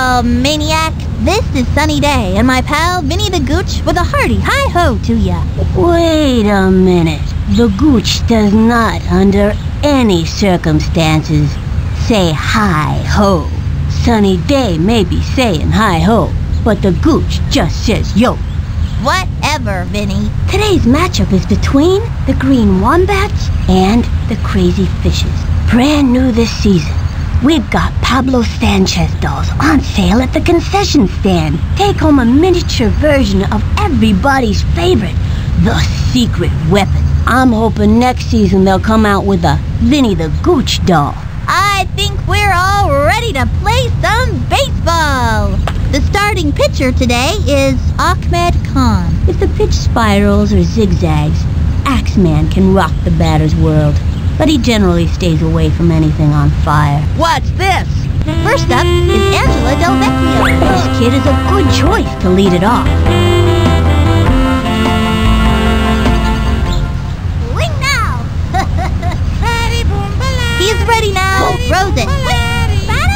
baseball maniac. This is Sunny Day, and my pal Vinny the Gooch with a hearty hi-ho to ya. Wait a minute. The Gooch does not, under any circumstances, say hi-ho. Sunny Day may be saying hi-ho, but the Gooch just says yo. Whatever, Vinny. Today's matchup is between the Green Wombats and the Crazy Fishes. Brand new this season. We've got Pablo Sanchez dolls on sale at the concession stand. Take home a miniature version of everybody's favorite, the Secret Weapon. I'm hoping next season they'll come out with a Vinny the Gooch doll. I think we're all ready to play some baseball. The starting pitcher today is Ahmed Khan. If the pitch spirals or zigzags, Axeman can rock the batter's world. But he generally stays away from anything on fire. What's this? First up is Angela Delvecchio. This kid is a good choice to lead it off. Swing now! He's ready now. Throws it.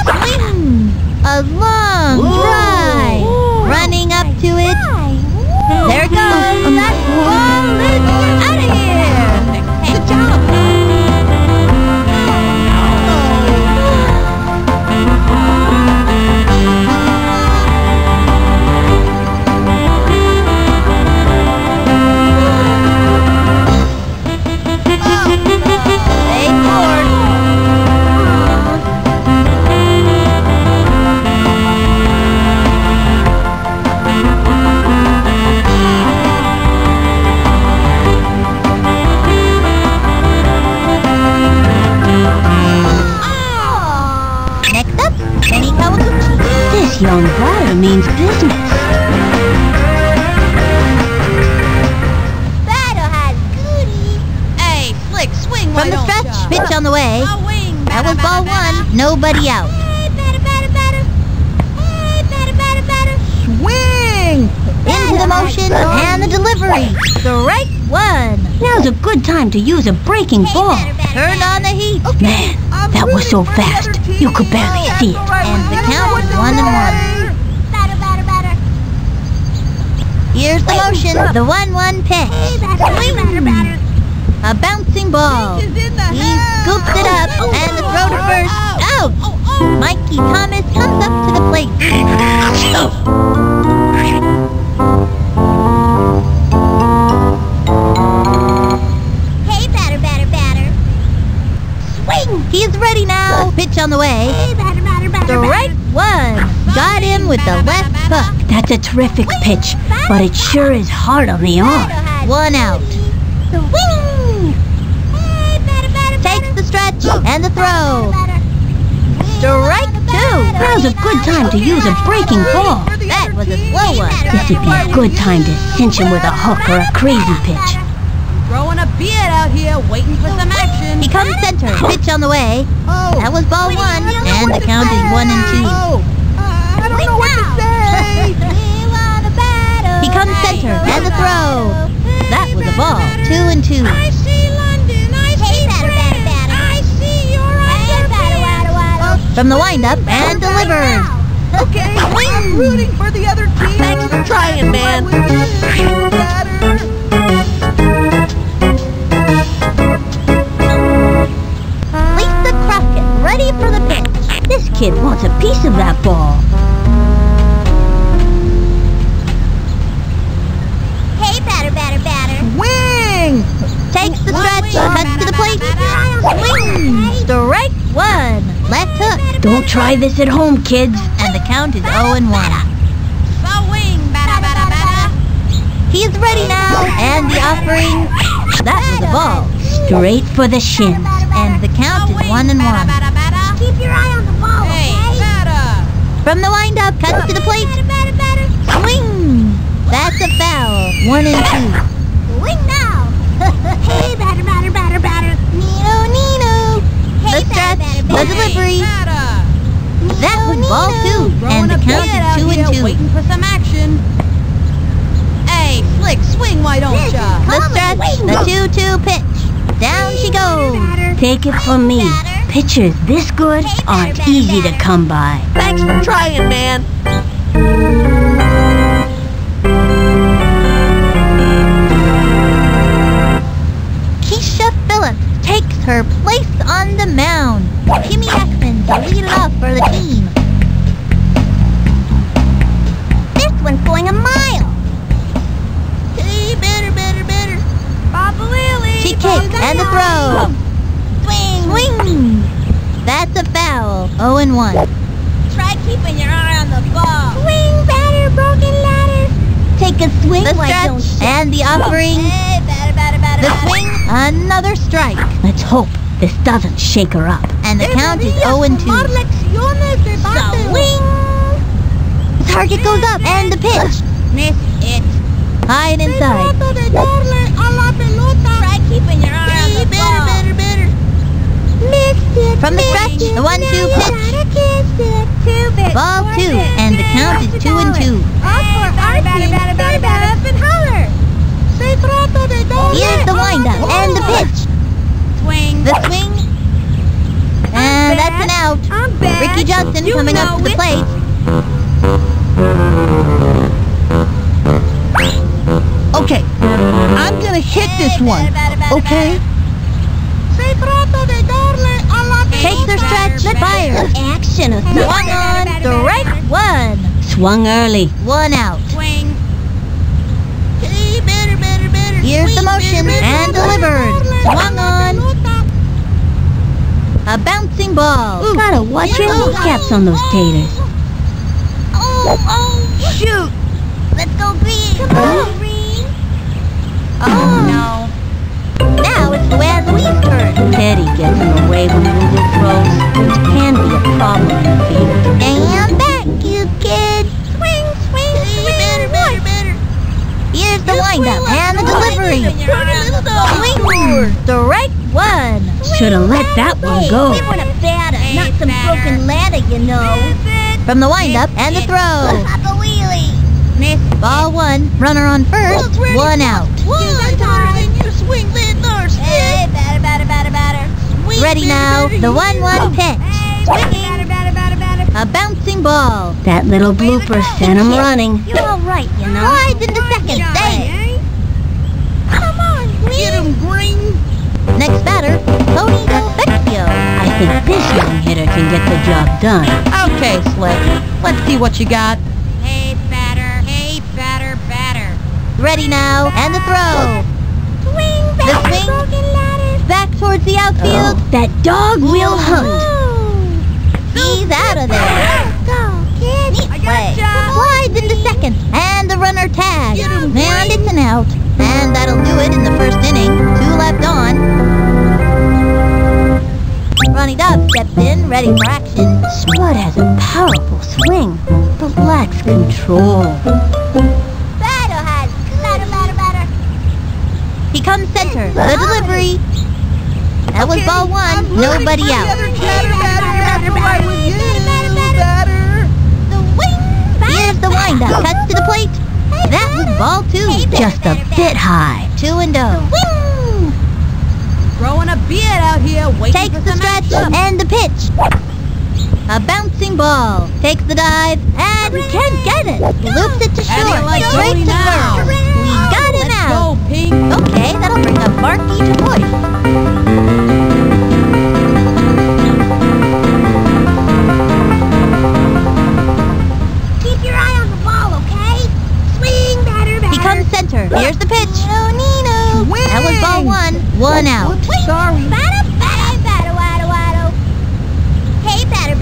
Swing! A long drive. Running up to it. There it goes. That ball is out of here. Good job. This young batter means business. Batter has goodies. Hey, Slick, swing. From the stretch, pitch on the way. That was ball one, nobody out. Hey, batter. Hey, batter. Swing! Into the motion and the delivery. Strike one. Now's a good time to use a breaking ball. Turned on the heat. Man, that was so fast, you could barely see it. And the count is 1-1. Here's the motion, the 1-1 pitch. A bouncing ball. He scoops it up, and the throw to first. Out! Mikey Thomas comes up to the plate. Hey, batter. Swing! He's ready now. Pitch on the way. Strike one. Got him with the left hook. That's a terrific pitch, but it sure is hard on the arm. One out. Swing! Takes the stretch and the throw. Strike two. Now's a good time to use a breaking ball. That was a slow one. This would be a good time to cinch him with a hook or a crazy pitch. Throwing a beard out here, waiting for some action. He comes center. Pitch on the way. That was ball one, and the count is 1-2. I don't know what to say. He comes center and the throw. That was a ball. 2-2. I see London. I see Fred. I see you're on. From the windup and delivers. Okay, I'm rooting for the other team. Thanks for trying, man. Lisa Crockett, ready for the pitch. This kid wants a piece of that ball. Hey, batter. Swing! Takes the stretch, cuts to the plate. Swing! Strike one. Left hook. Don't try this at home, kids. And the count is 0-1. Swing, batter. He's ready now. And the offering. That was a ball. Straight for the shins. And the count is 1-1. Keep your eye on the ball, hey, batter. From the windup, cuts to the plate. Swing! That's a foul. 1-2. Swing now. Hey, batter. Nino. The stretch, the delivery. That was ball two, and the count is 2-2. Waiting for some action. Hey, Slick, swing, why don't ya? The stretch, the 2-2 pitch. Down she goes. Take it from me. Pitchers this good aren't easy to come by. Thanks for trying, man. Keisha Phillips takes her place on the mound. Kimmy Ackman to lead it off for the team. This one's going a mile. Hey, better. Papa Lily. She kicks and the throw. Swing! That's a foul. 0-1. Try keeping your eye on the ball. Swing, batter, broken ladder. Take a swing, The why don't stretch you? and the offering. Hey, batter. The swing, another strike. Let's hope this doesn't shake her up. And the count is 0-2. Swing. The target goes up and the pitch. Miss it. High and inside. Try keeping your eye on the ball. From the stretch, the 1-2 pitch. Ball 2, and the count is 2-2. Here's the windup and the pitch. Swing. The swing. And that's an out. Ricky Johnson coming up to the plate. Okay, I'm gonna hit this one, okay? Takes her stretch, fires. Action or Swung on, strike 1. Swung early. 1 out. Swing. Here's the motion and delivered. Swung on. A bouncing ball. Gotta watch your kneecaps on those taters. Shoot. Let's go green. Come on, green. Oh no. Now it's Luann Louise's turn. Teddy gets in the way when Google throws, which can be a problem in the field. And back, you kid. Swing. Better. Here's the windup and the delivery. Keeping your eye on the ball. Swing. Strike 1. Should've let that one go. We want a batter, not some broken ladder, you know. From the windup and the throw. Papa Wheelie. Miss Ball 1. Runner on first. 1 out. Swing, Hey, batter. Swing, Ready now. The 1-1 pitch. Hey, batter. A bouncing ball. That little blooper sent him running. You're all right, you know. Wide in the second. Stay. Come on, Green. Get him, Green! Next batter, Angela Delvecchio. I think this young hitter can get the job done. Okay, Slick, let's see what you got. Hey, batter. Ready now, and the throw. Swing, The swing. broken ladder. Back towards the outfield. That dog will hunt. He's out of there. Go, kid. Neat play. Slides into second, and the runner tags. Get him, And it's an out. And that'll do it in the first inning. 2 left on. Ronnie Dobbs steps in, ready for action. Spud has a powerful swing, but lacks control. Batter has batter. He comes center. The delivery. That was ball 1. Nobody out. The wing. Here's the windup. Cuts to the plate. That was ball 2. Just a bit high. 2-0. Wing. Throwing a beard out here, waiting Takes the stretch and the pitch. A bouncing ball. Takes the dive and can't get it. Loops it to How do you short. like Straight Tony to now? first. We got him out. Go, Pink! Okay, that'll bring up Barky to voice. Keep your eye on the ball, okay? Swing, batter. He comes center. Here's the pitch. Nino. That was ball 1. 1 out. Sorry. Batter. Hey, batter.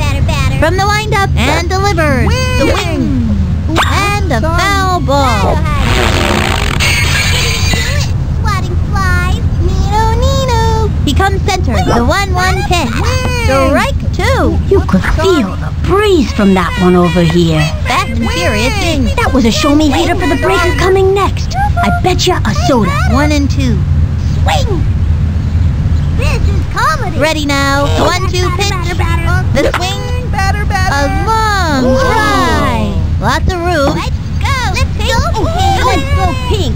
From the windup and delivered. The wing. And a foul ball. Swatting flies. Nino. He comes center. The 1-1 pitch. Strike 2. You could feel the breeze from that one over here. Fast and furious. That was a show-me hitter for the breaker coming next. I bet you a soda. 1 and 2. Swing. This is comedy. Ready now. The 1-2 pitch. The swing. A long drive. Lots of room. Let's go. Let's go, Pink.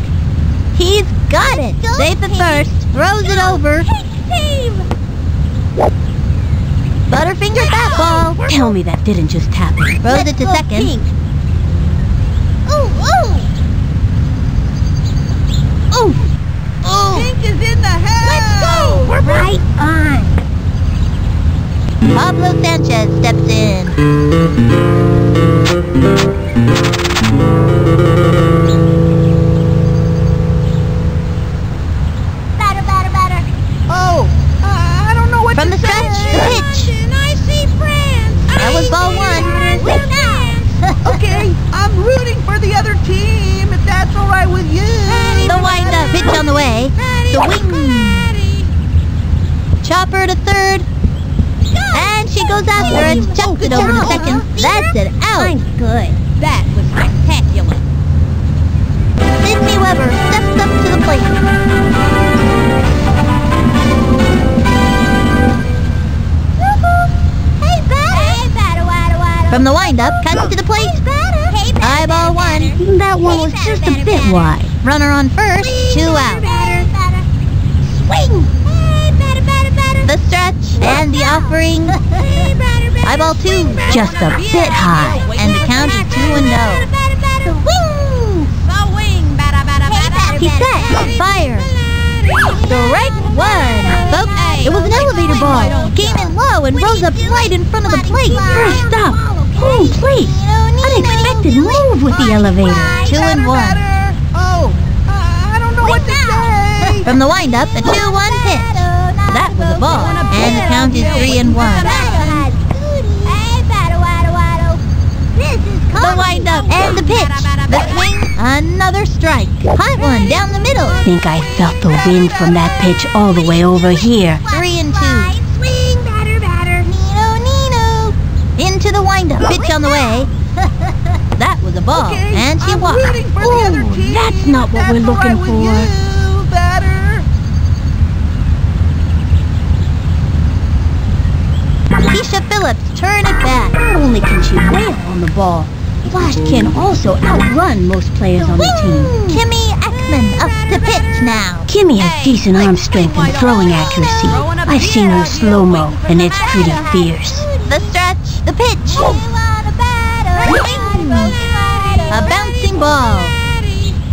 He's got it. Safe at first. Throws it over. Butterfingers that ball. Tell me that didn't just happen. Throws it to second. Pink. Ooh, ooh. Oh, Pink is in the house. Let's go. We're right on. Pablo Sanchez steps in. Batter, batter, batter. Oh, I don't know what From to the stretch, say. the pitch. I see friends. That was ball one. Okay, I'm rooting for the other team, if that's all right with you. The wind-up pitch on the way. The wing. Chopper to third. And she goes after it. Chucks it over to second. That's it out. I'm good. That was spectacular. Sydney Weber steps up to the plate. Hey, batter. Hey, batter, waddle, waddle. From the wind-up, cuts to the plate. Hey, batter. Eyeball one. That one was just a bit wide. Runner on first. 2 out. Batter, batter. Swing. Hey, batter, batter, batter. The stretch and the offering. Hey, batter, batter. Eyeball 2. Just a bit high. And the count is 2-0. Batter, batter. Wing. Swing. Batter, batter, batter. He's set. Fire. Strike one. Folks, it was an elevator ball. Came in low and rose up right in front of the plate. First up, home plate. Unexpected move with the elevator. 2-1. Oh, I don't know what to say. From the wind-up, a 2-1 pitch. That was a ball. And the count is 3-1. Hey, batter, waddle, waddle. This is The wind-up and the pitch. The swing, another strike. Hot one down the middle. Think I felt the wind from that pitch all the way over here. 3-2. Swing, batter, batter. Nino, Nino. Into the wind-up. Pitch on the way. That was a ball. Okay, And she I'm walked. rooting for the other Ooh, team. that's not what we're That's all right looking with for. You, batter. Keisha Phillips, turn it back. Not only can she wail on the ball, Flash can also outrun most players on the team. Kimmy Ekman up to pitch now. Kimmy has decent arm strength and throwing accuracy. I've seen her slow-mo, and it's pretty fierce. The stretch, the pitch. A bouncing ball.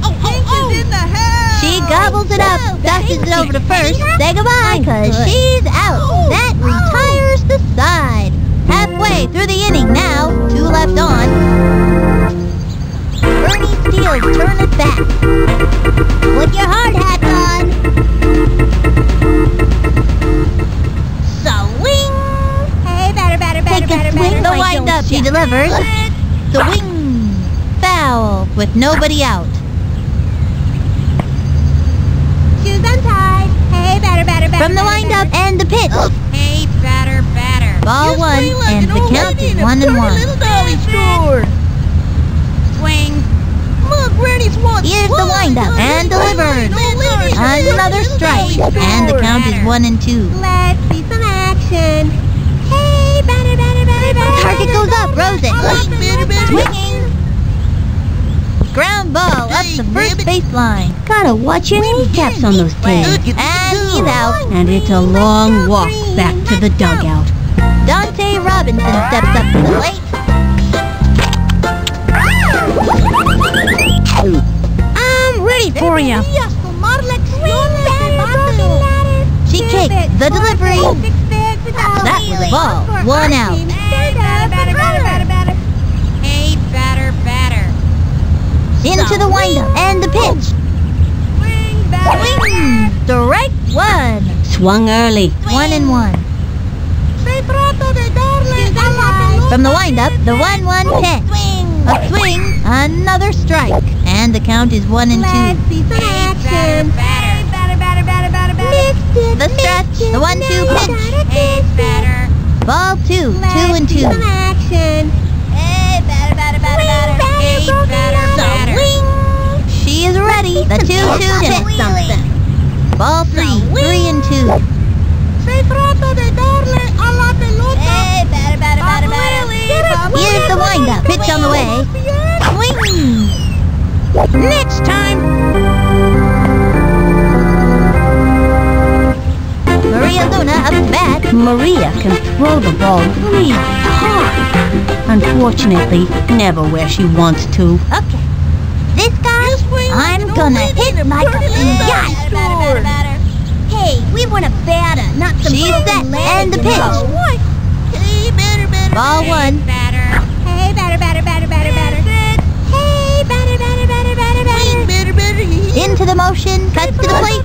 Pink is in the house. She gobbles it up, dushes it over to first. Say goodbye, cause she's out. That retires the side. Halfway through the inning now. 2 left on. Bernie Steele, turn it back. Put your hard hat on. Swing. Hey, batter, batter, Take batter, a batter, swing. The batter. wind up. She delivers. Swing. Foul with nobody out. Shoes untied. Hey, batter, batter, batter. From the wind up and the pitch. Hey, batter, batter. Ball You one swing like and an the old count lady is in a 1-1. pretty little dolly store. Swing. Look, Granny's one. Here's the windup and delivered. Another strike and the count is 1-2. Let's see some action. Hey, batter, batter, batter, batter. Target goes up, rose it. Swinging. Ground ball up the first baseline. Gotta watch your kneecaps on those things. And he's out. And it's a long walk back to the dugout. Dante Robinson steps up to the plate. I'm ready for you. She kicked the delivery. That was a ball. 1 out. Hey, batter, batter. Into the windup and the pitch. Swing. Strike one. Swung early. 1-1. From the windup, the 1-1 pitch. A swing, another strike, and the count is 1-2. Action. The stretch, the 1-2 pitch. Hey, batter. Ball 2, 2-2. Action. Hey, batter, batter, batter, batter. Hey, batter, batter. She is ready. The 2-2 pitch. Ball 3, 3-2. Hey, batter, batter, batter, batter. Here's the windup. Pitch on the way. Swing. Next time. Maria Luna up to bat. Maria can throw the ball really hard. Unfortunately, never where she wants to. Okay. This guy, I'm gonna hit like a yacht. Hey, we want a batter, not some She's broken set, leg, and the you pitch. know. Hey, batter, batter, Ball batter, one. batter. Hey, batter, batter, batter, batter, batter. Hey, batter, batter, batter, batter, batter. Batter, batter. Into the motion, cuts to the plate.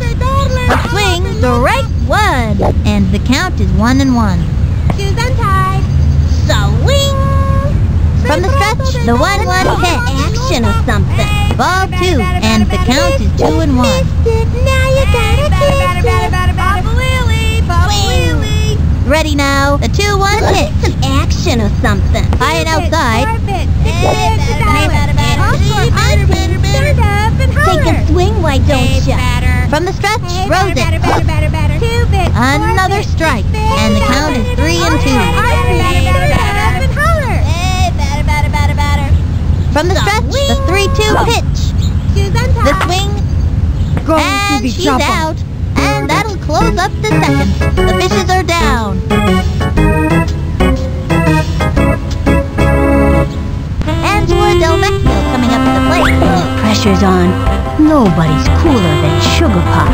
A swing, strike one. And the count is 1-1. Shoes untied. Swing! From the stretch, the 1-1 pitch. Action or something. Ball two, and the count is 2-1. Now you gotta kiss it. Bobble Willie, Bobble Willie. Ready now, the 2-1 pitch. Some action or something. High and outside. Take a swing, why don't ya? From the stretch, throws it. Another strike, and the count is 3-2. From the stretch, the 3-2 pitch. The swing, and she's out. And that'll close up the second. The fishes are down. Angela Delvecchio coming up to the plate. Pressure's on. Nobody's cooler than Sugar Pop.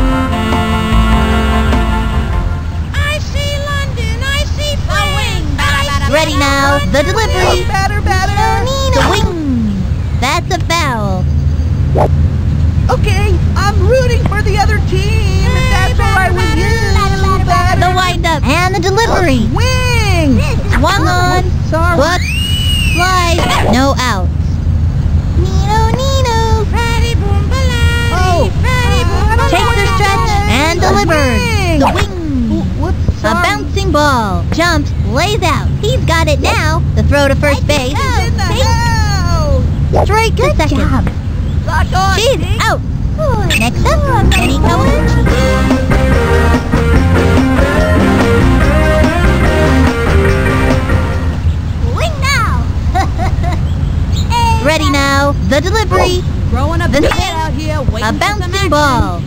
I see London, I see France. Ready now, the delivery. Swing. That's a foul. Okay, I'm rooting for the other team. If that's all right with you. The windup and the delivery. Wing! Swung on, Sorry. but slice, no outs. Nino. Oh. Takes the stretch and delivers. Swing. The wing. Whoops, A sorry. bouncing ball. Jumps, lays out. He's got it now. The throw to first base. In the house. Straight to second. Lock on. She's out. Next up, any colors? Swing now! Ready now, the delivery. Throwing a The bit swing. out here. A Waiting for some bouncing action. ball.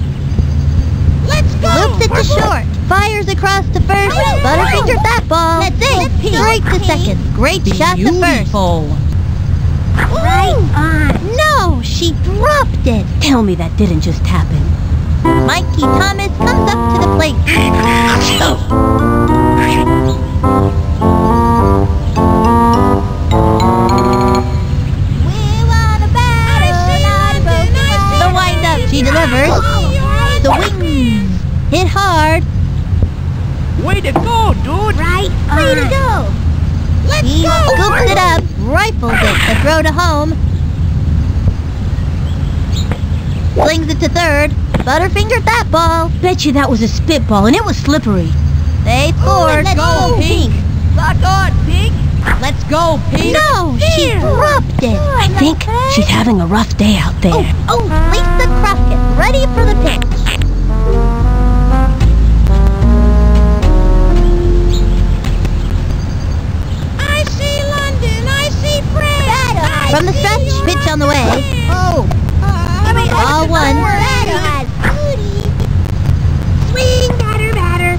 Let's go. Loops it to short. Fires across to first. Butterfingered that ball. That's it. Straight to second. Great shot to first. Beautiful. Right on. No, she dropped it. Tell me that didn't just happen. Mikey Thomas comes up to the plate. The windup, she delivers. The wing. Hit hard. Way to go, dude. Right Way to go. He scoops it up, rifles it to throw to home. Flings it to third. Butterfingered that ball. Bet you that was a spitball and it was slippery. They scored. Let's go, Pink. Lock on, Pink. Let's go, Pink. No, she dropped it. I think she's having a rough day out there. Oh, Lisa Crockett, ready for the pitch. I see London, I see France. From the stretch, pitch on the way. Oh. Ball one. Swing, batter.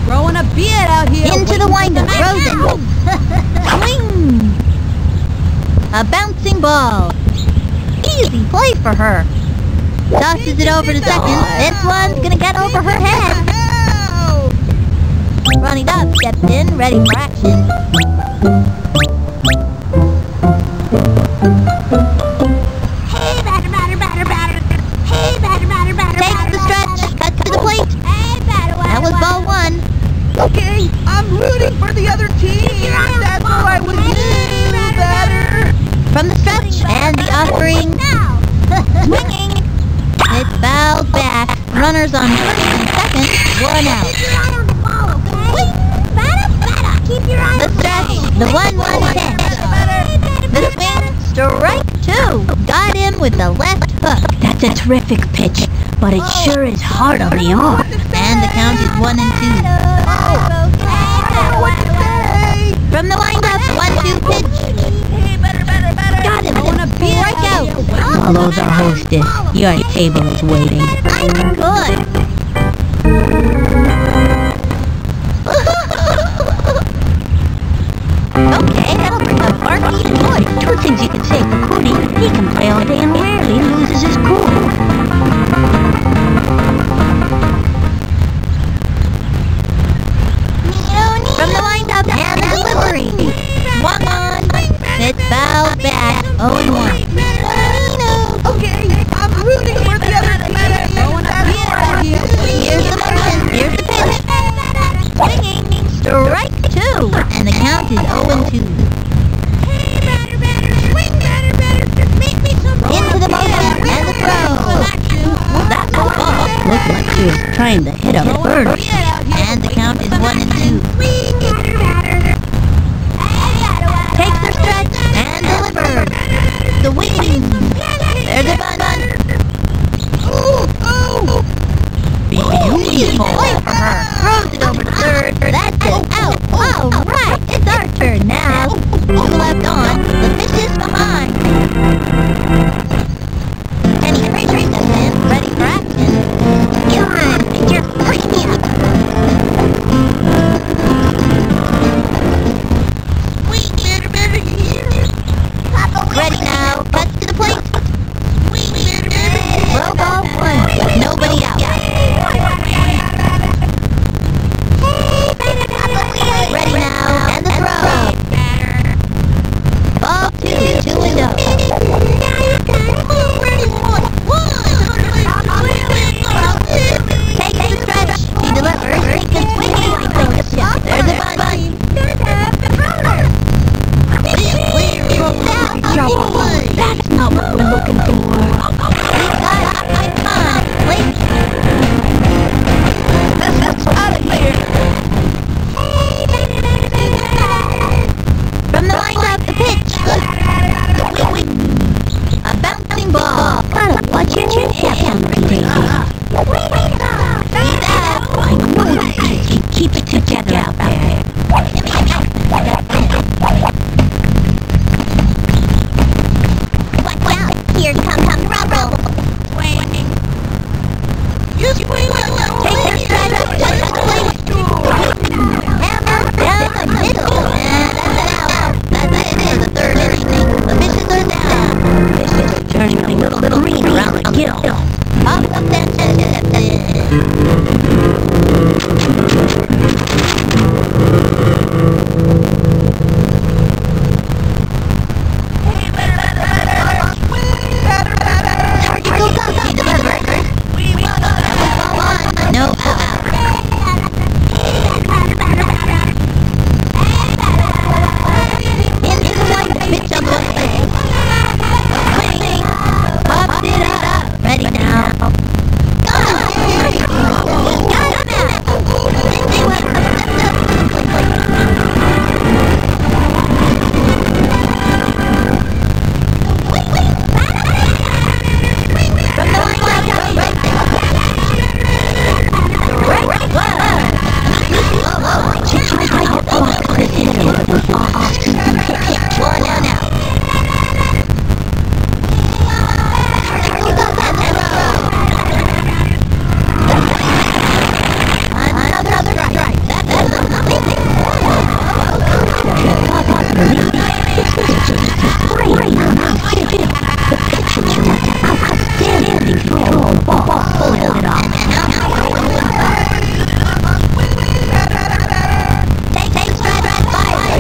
Throwing a beard out here. Into the windup, throws it. Swing. A bouncing ball. Easy play for her. Tosses it over to second. This one's gonna get over her head. Ronnie Dobbs steps in, ready for action. Hey, batter. Hey, batter. Takes the stretch, cuts to the plate. Hey, batter. That was ball one. Okay, I'm rooting for the other team. If that's all right with you, batter. From the stretch, and the offering. Swinging. It's fouled back. Runners on first and second. One out. Keep your eye on the ball, okay? Batter. Keep your eye on The the stretch, ball. the 1-1 pitch. The swing, strike two. Got him with the left hook. That's a terrific pitch, but it sure is hard on the arm. And the count is 1-2. From the windup, 1-2 pitch. Got him with a strikeout. Follow the hostess. Your table is waiting. Good. Two things you can say for Cody. He can play all day and rarely loses his cool. From the wind-up and delivery. Walk on. It's foul back. 0-1. Okay, I'm rooting for the other team. Here's the motion. Here's the pitch. Swinging. Strike 2. And the count is 0-2. Into the motion and the throw. That's a ball. Looks like she was trying to hit a bird. And the count is 1-2. Takes her stretch and delivers. The wing. There's a bun. Beautiful play for her. Throws it over to third. That's it. Out. All right. It's our turn now. Two left on. The fish is behind. Penny Fraser steps in, ready for action. Come on, you're freaking up. Sweet better here. Ready now. Cuts to the plate. Sweet better. Throw ball 1. Nobody out. Ready now, and the throw. Ball 2, 2-0. Take the stretch. He delivers. Take the swing. There's the bun. That's not what we're looking for. Come on, please. Let's out of here. From the wind-up, the pitch. A bouncing ball. Gotta watch your step on the baby. See that? I know you can keep it together out there. Watch out. Here comes trouble. Take their stride up. Touch the plate. Hammer down the middle. And that's out. That's it. The third inning. The fishes are down. This is turning a little green around the gill. Pop up that steps in. He delivers. No out. Into the white pitch on the way. Swing. Pops it up. Ready now. Got him from the line right there. One out. Another strike. That's amazing. Outstanding control. Ball pulled it off. Take stride, fire.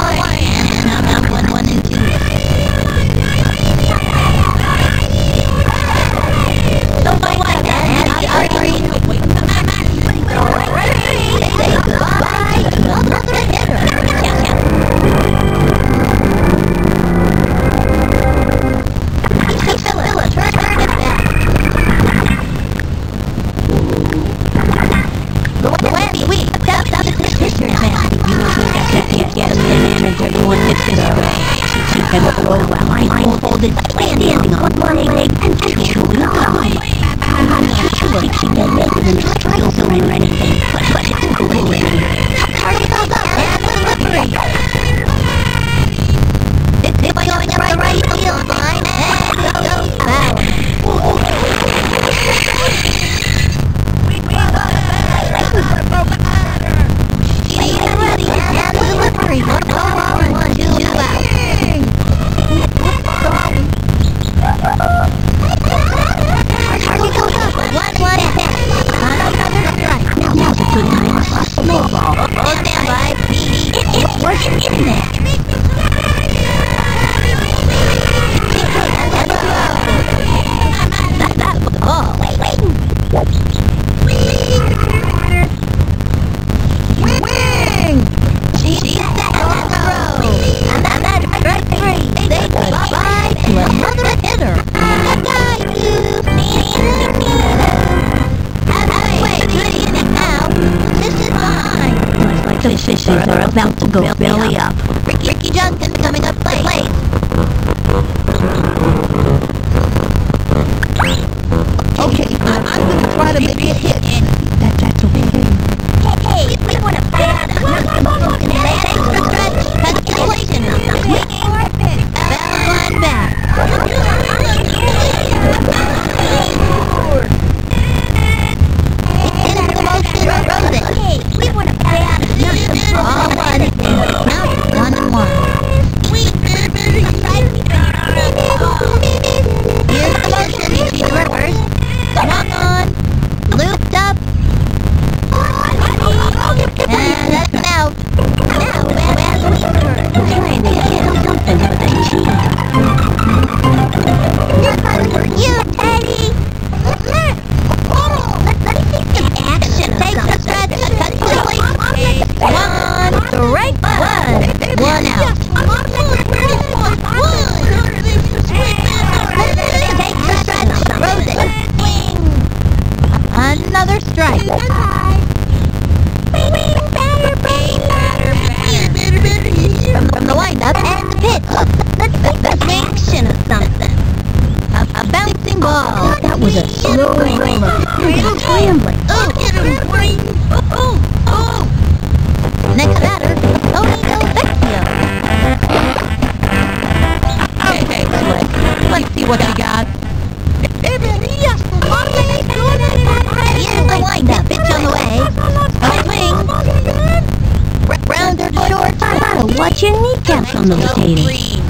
Bye, and I'm 1-2. Don't fight like that, and I'm green. Say goodbye to another hitter. Philip, turn it back. The way we stepped up to the pitcher, man. Yes, the manager, the one that sits around. She can roll well. I'm folded, standing on one leg and chewing on. I'm not sure she can make them strikes or anything, but it's cool anyway. Target goes up and delivery. It's going up the right field line and goes foul. She's ready and there. That's the ball. Wing! She's set on the road. And that's strike three. Say goodbye to another hitter. Goodbye to halfway to the inning now. This is behind. Looks like the fishes are about to go belly up. Ricky Johnson's coming up late. Okay, I'm gonna try to make it hit. That's okay. Hey, we want to bat. Extra stretch. Calculation. Bell on back. Into the motion, throws it. Hey, we want to bat. All one. Now 1-1. Here's the motion. She reverse. Swung on. Looped up. And that's an out. Now, where's we turn? Trying to get something for the team. You, Teddy! Let me see some action. Take the stretch, cut to the plate. One, strike one. One out. Take the stretch, throws it. Another strike. From the windup and the pitch. Let's action or something. A bouncing ball. That was a slow roller. Scrambling. Next batter, Angela Delvecchio. Hey, Slick. Let's see what you got. Here's the windup. Pitch on the way. A swing. Rounder to short. Watch your kneecaps on those haters.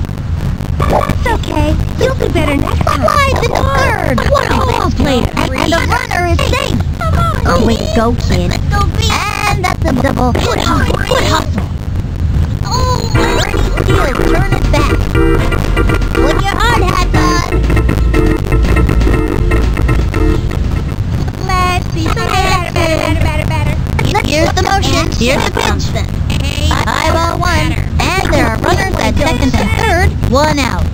That's okay. You'll do better next time. Slides in the third. What a off later. And the runner is safe. Oh, way to go, kid. And that's a double. Good hustle. Good hustle. Oh, Bernie Steele, turn it back. Put your hard hat on. Let's see some action. Here's the motion. Here's the pitch. High ball one. And there are runners at second and third. One out.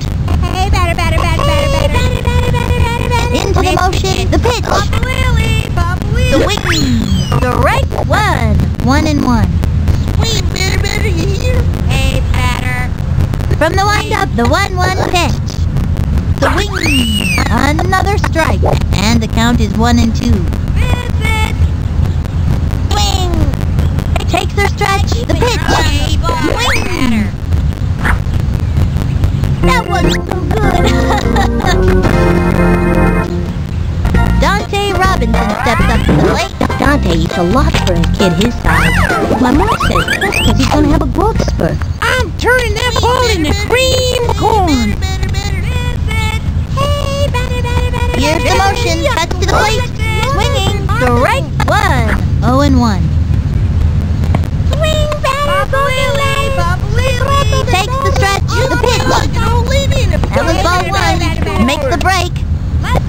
Into the motion. The pitch. The wing. Strike one. 1-1. From the windup, the 1-1 pitch. The wing. Another strike. And the count is 1-2. Swing. Takes her stretch. The pitch. Swing. That wasn't so good. Dante Robinson steps up to the plate. Dante eats a lot for a kid his size. My mom says that's because he's going to have a growth spurt. I'm turning that ball into green corn. Here's the motion. Cuts to the plate. Swinging. Strike one. 0-1. Swing batter. Takes the stretch. The pitch. That was ball one. Makes the break.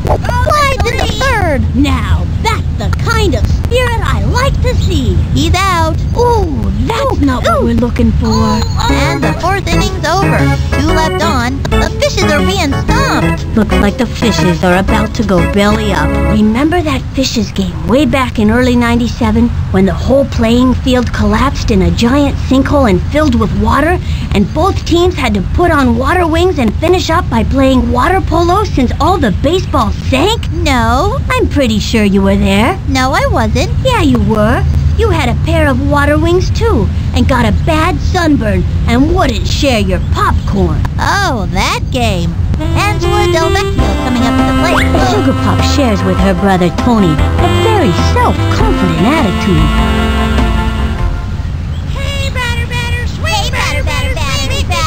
Slides in the third. Now, that's the kind of spirit I like to see. He's out. Ooh, that's not what we're looking for. And the fourth inning's over. 2 left on. The fishes are being stomped. Looks like the fishes are about to go belly up. Remember that fishes game way back in early '97 when the whole playing field collapsed in a giant sinkhole and filled with water, and both teams had to put on water wings and finish up by playing water polo since all the baseballs sank? No. I'm pretty sure you were there. No, I wasn't. Yeah, you were. You had a pair of water wings too, and got a bad sunburn, and wouldn't share your popcorn. Oh, that game. Angela Delvecchio coming up to the plate. Sugar Pop shares with her brother Tony a very self-confident attitude.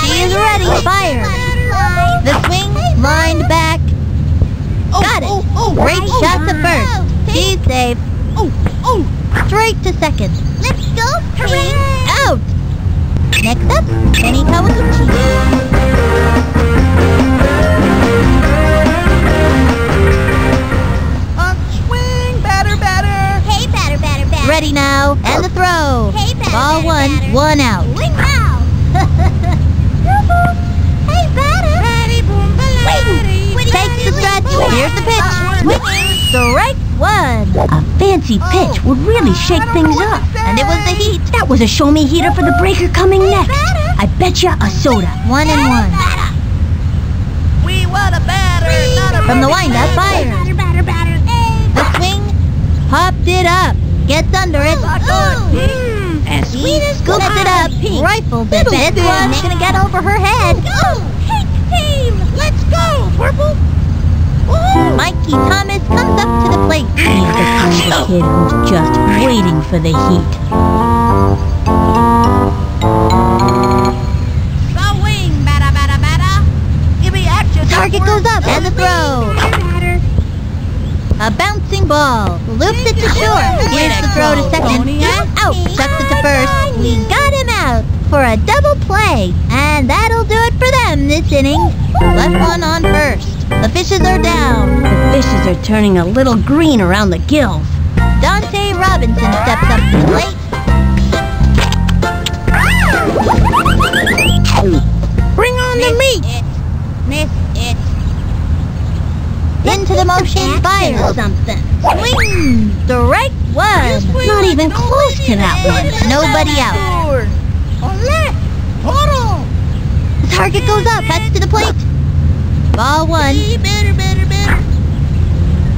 She is ready. Fire. The swing, lined back. Got it. Great shot to first. She's safe. Straight to second. Let's go, Out. Next up, Benny Kawaguchi. Swing, batter, batter. Hey, batter, batter, batter. Ready now, and the throw. Hey, batter, Ball batter, one, batter. 1 out. Wing wow. Hey, batter. Patty boom baladi. Takes the stretch. Here's the pitch. Swinging. Strike 1. A fancy pitch would really shake things up. And it was the heat. That was a show-me heater for the breaker coming next. I bet you a soda. 1 and 1. We want a batter, not a From the broken windup, leg. fire. Batter, batter, batter. Hey. The swing. Popped it up. Gets under it. As sweet as Scoops it up. Rifles it. This one's gonna get over her head. Go. Hey, team. Let's go, Purple. Mikey Thomas comes up to the plate. He's the kind of kid who's just waiting for the heat. The wing, batter, batter, batter. Give me action. Target goes up and the throw. Batter. A bouncing ball. Loops it to short. Here's the throw to second. Out. Ducks it to first. We got him out for a double play. And that'll do it for them this inning. Left one on first. The fishes are down. The fishes are turning a little green around the gills. Dante Robinson steps up to the plate. Bring on the meat! Miss it. Into the motion, fire. Something. Swing. Strike 1. Not even close to that one. Nobody out. Ole. Toro. The target goes up. Cuts to the plate. Ball 1. Better, better, better.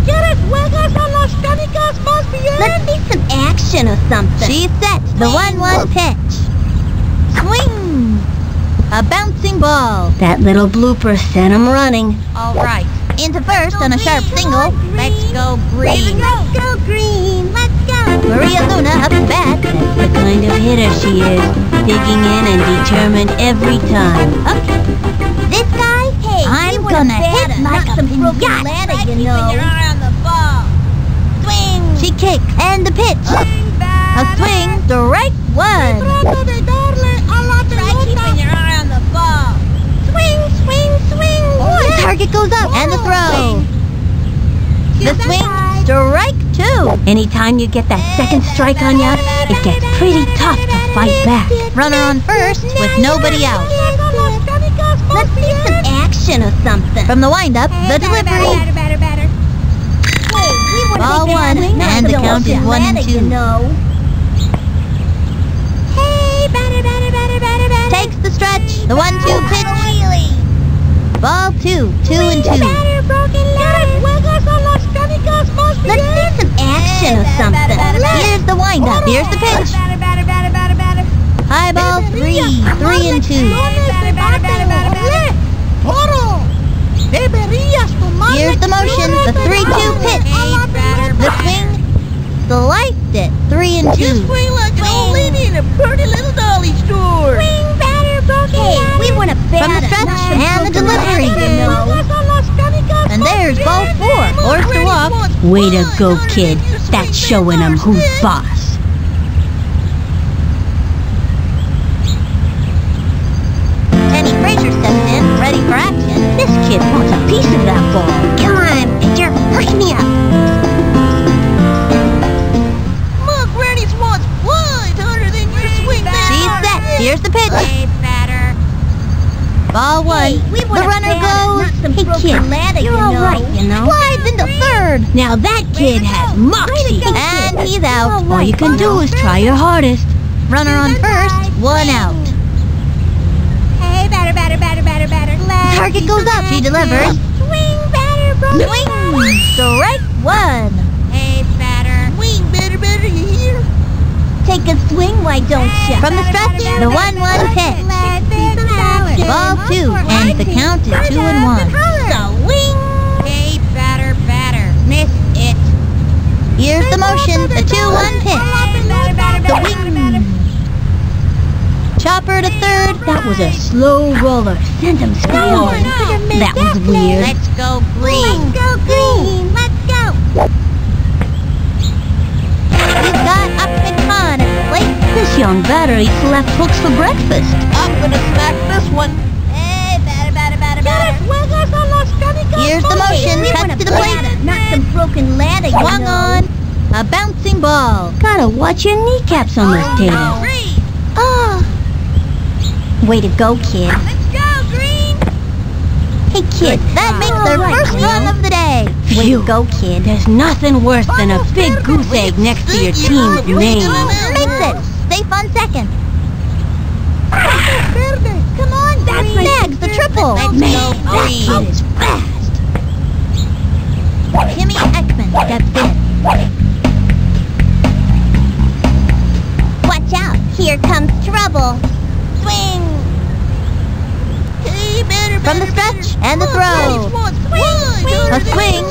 ¿Quieres juegas a los canicas más bien? Let's see some action or something. She's set. The 1-1 pitch. Swing. A bouncing ball. That little blooper sent him running. All right. Into first on a sharp single. Let's go green. Let's go green. Let's go. Maria Luna up to bat. That's the kind of hitter she is. Digging in and determined every time. Okay. This guy, I'm gonna hit like some pinata, you know. Your eye on the ball. Swing. She kicks and the pitch. A swing, strike 1. Try keeping your eye on the ball. Swing, swing, swing. The target goes up and the throw. The swing, strike 2. Anytime you get that second strike on ya, it gets pretty tough to fight back. Runner on first with nobody out. Let's see some action or something. From the windup, the delivery. Batter, batter. Ball 1 and the count is 1 and 2. Hey, batter, batter, batter, batter, batter. Takes the stretch. The 1-2 pitch. Ball 2, 2 and 2. Batter, broken leg. Let's see some action or something. Here's the windup. Here's the pitch. Batter, batter, batter, batter, batter. High ball 3, 3 and 2. Batter, batter, batter, batter, batter. Toro. Deberías tomar. Here's the motion. The 3-2 pitch. The swing. Selected it. 3 and 2. Swing like an old lady in a pretty little dolly store. Swing, batter, broken leg. We want a From the stretch and the delivery. And there's ball 4. Forced to walk. Way to go, kid. That's showing him who's boss. Penny Fraser steps in, ready for action. This kid wants a piece of that ball. Come on, pitcher, push me up. My granny's wants flies harder than your swing. She's set. Here's the pitch. Hey, batter. Ball 1. The runner goes. Hey, kid, you're all right, you know. Slides into third. Now that kid has moxie. And he's out. All you can do is try your hardest. Runner on first. 1 out. Hey, batter, batter, batter, batter, batter. Target goes up. She delivers. Swing, batter, broken Swing. leg. Strike 1. Hey, batter. Swing, better, better, you hear? Take a swing, why don't you? From the stretch, the 1-1 pitch. Ball 2, and the count is 2 and 1. Swing. Hey, batter, batter. Miss it. Here's the motion, the 2-1 pitch. The wing. Chopper to third. That was a slow roller. Sent him skyline. That was weird. Let's go green. Let's go green. Let's go. We've got Ahmed Khan at the plate. This young batter eats left hooks for breakfast. I'm gonna smack this one. Hey, batter. Here's the motion. Cut to the plate. Not some broken ladder, you Swung know. on. A bouncing ball. Gotta watch your kneecaps on this table. Green. Oh. Way to go, kid. Let's go, Green. Hey, kid. That makes their first run of the day. Way to go, kid. There's nothing worse than a big goose egg next to your team's name. Makes it. Safe on second. Come on, That's Green. Snags the triple. Let's Man, go, that Green. kid is fast. Timmy Ekman steps in. Watch out. Here comes trouble. Swing. From the stretch and the throw. A swing.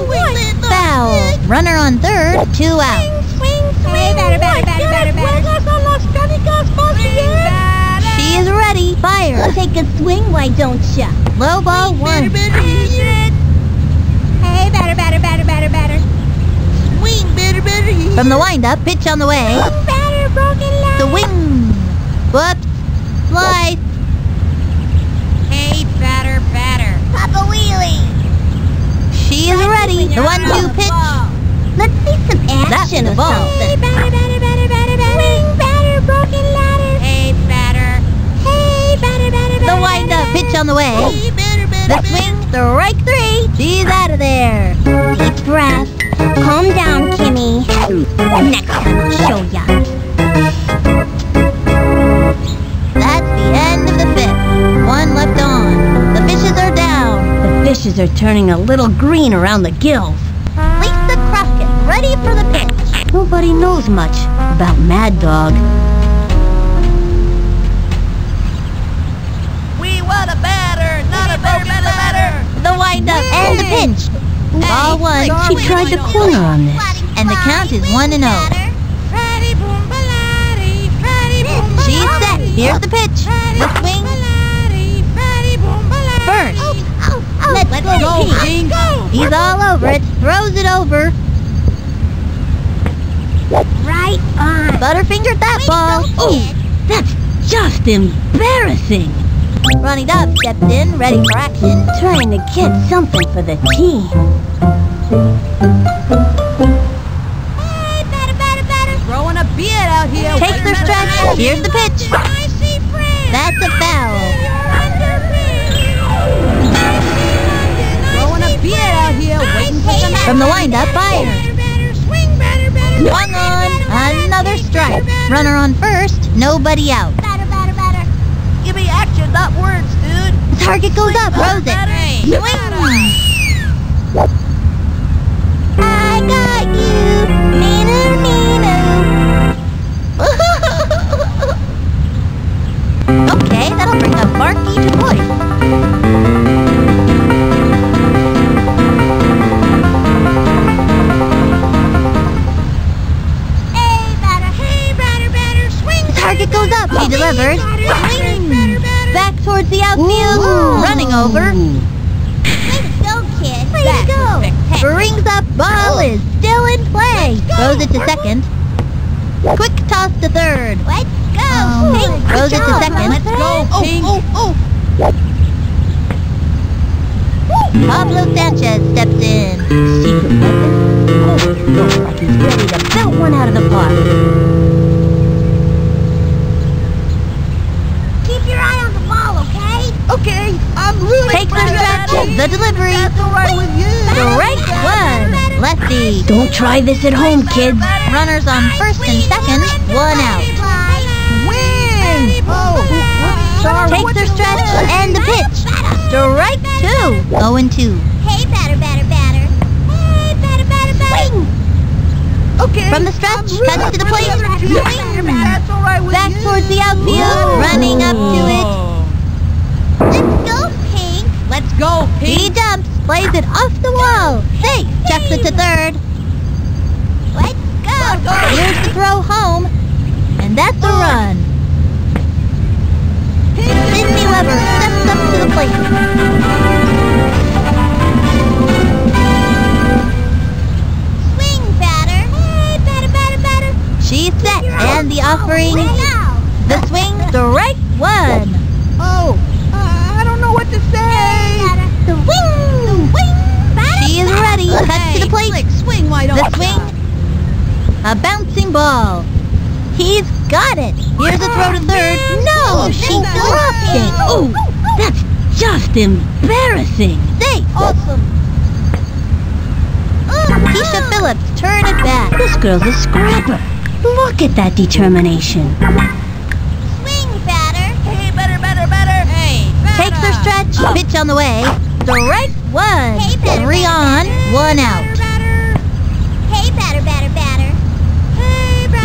Foul. Runner on third. 2 out. Hey, batter. She is ready. Fire. Take a swing, why don't ya? Low ball 1. Hey, batter. Swing, batter. From the windup, pitch on the way. Batter, broken leg. The wing. Whoops. Slice. Hey, batter. Papa Wheelie. She is ready. The 1-2 pitch. Let's see some That action was or the ball. something. Hey, batter. Swing, batter, broken ladder. Hey, batter. The windup, pitch on the way. The swing, strike 3. She's out of there. Deep breath. Calm down, Kimmy. Next time I'll show ya. That's the end of the 5th. 1 left on. The fishes are down. The fishes are turning a little green around the gills. Lisa Crockett, ready for the pitch. Nobody knows much about Mad Dog. We want a batter, not a broken batter. The windup and the pinch. Ball 1. She tried the corner on this. And the count is 1-0. She's set. Here's the pitch. The swing. First. Let's go, Pete. He's all over it. Throws it over. Right on. Butterfingered that ball. Oh, that's just embarrassing. Ronnie Dobbs steps in, ready for action. Trying to get something for the team. Hey, batter. Throwing a beard out here. Takes her stretch. Here's the pitch. I see friends. That's a foul. Throwing a beard out here. Waiting for the From the windup, fire. Swing, batter. Swung on. Another strike. Runner on first. Nobody out. Batter. Give me action, not words, dude. Target goes up. Throws it. Swing. I got you. Okay, that'll bring up Barky to voice. Hey, batter. Swing. Target goes up. She delivers. Swing. Back towards the outfield. Running over. Way to go, kid. Way Back. to go. Brings up. Ball is still in play. Throws it to second. Quick toss to third. Let's go. Pink. Throws it to second. Let's go, Pink. Pablo Sanchez steps in. Secret weapon? Oh, looks like he's ready to belt one out of the park. Keep your eye on the ball, okay? Okay, I'm rooting Takes for the the stretch. batter. The delivery. That's all right with you. Strike 1. Lefty. Don't try this at home, kids. Runners on first and second. 1 out. Win! Oh, sorry. Takes her stretch and the pitch. Strike 2. 0-2. Hey, batter. Hey, batter. Swing. Okay. From the stretch, cuts to the plate. That's all right with Back you. towards the outfield. Running up to it. Let's go, Pink. Let's go, He Pink. jumps. Plays it off the wall. Safe. Chucks it to third. Let's go. Here's the throw home. And that's a run. Sydney Weber steps up to the plate. Swing, batter. Hey, batter. She's set. And the offering. Now. Strike one. Oh, I don't know what to say. The wing. She is ready. Cut to the plate. Slick, swing, why don't The swing. A bouncing ball. He's got it. Here's a throw to third. No, she dropped it. Oh, that's just embarrassing. Safe. Awesome. Keisha Phillips, turn it back. This girl's a scrapper. Look at that determination. Swing, batter. Hey, better. Hey, Takes her stretch. Pitch on the way. Strike one. Hey, batter, 3 on, 1 out. Hey, batter. Hey, batter,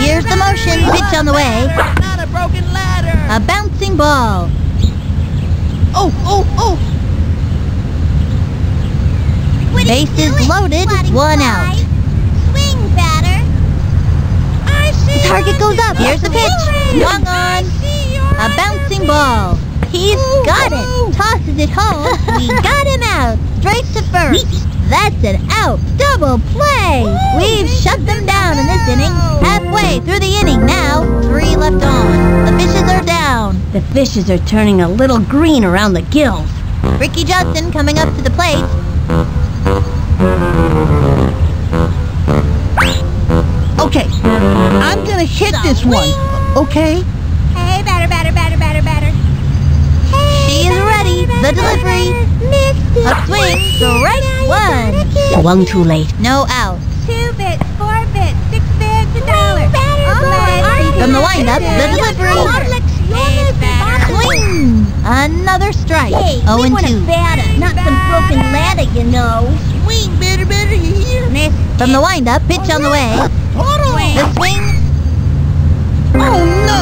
Here's the motion. Pitch on the way. Not a broken ladder. A bouncing ball. Oh. What are you Bases doing? loaded, Swatting 1 fly? out. Swing, batter. I see The target goes up. Here's the pitch. Swung on. A bouncing ball. He's got it. Tosses it home. We got him out. Straight to first. That's an out. Double play. We've shut them down in this inning. Halfway through the inning now. 3 left on. The fishes are down. The fishes are turning a little green around the gills. Ricky Johnson coming up to the plate. Okay, I'm gonna hit this one. Okay. Hey, batter. She is ready. The delivery. A swing. Strike one. Swung too late. No out. 2 bits, 4 bits, 6 bits, $1. From the windup, the delivery. Swing. Another strike. 0-2. batter, not some broken ladder, you know. Swing, better, you hear? From the windup, pitch on the way. The swing. Oh, no.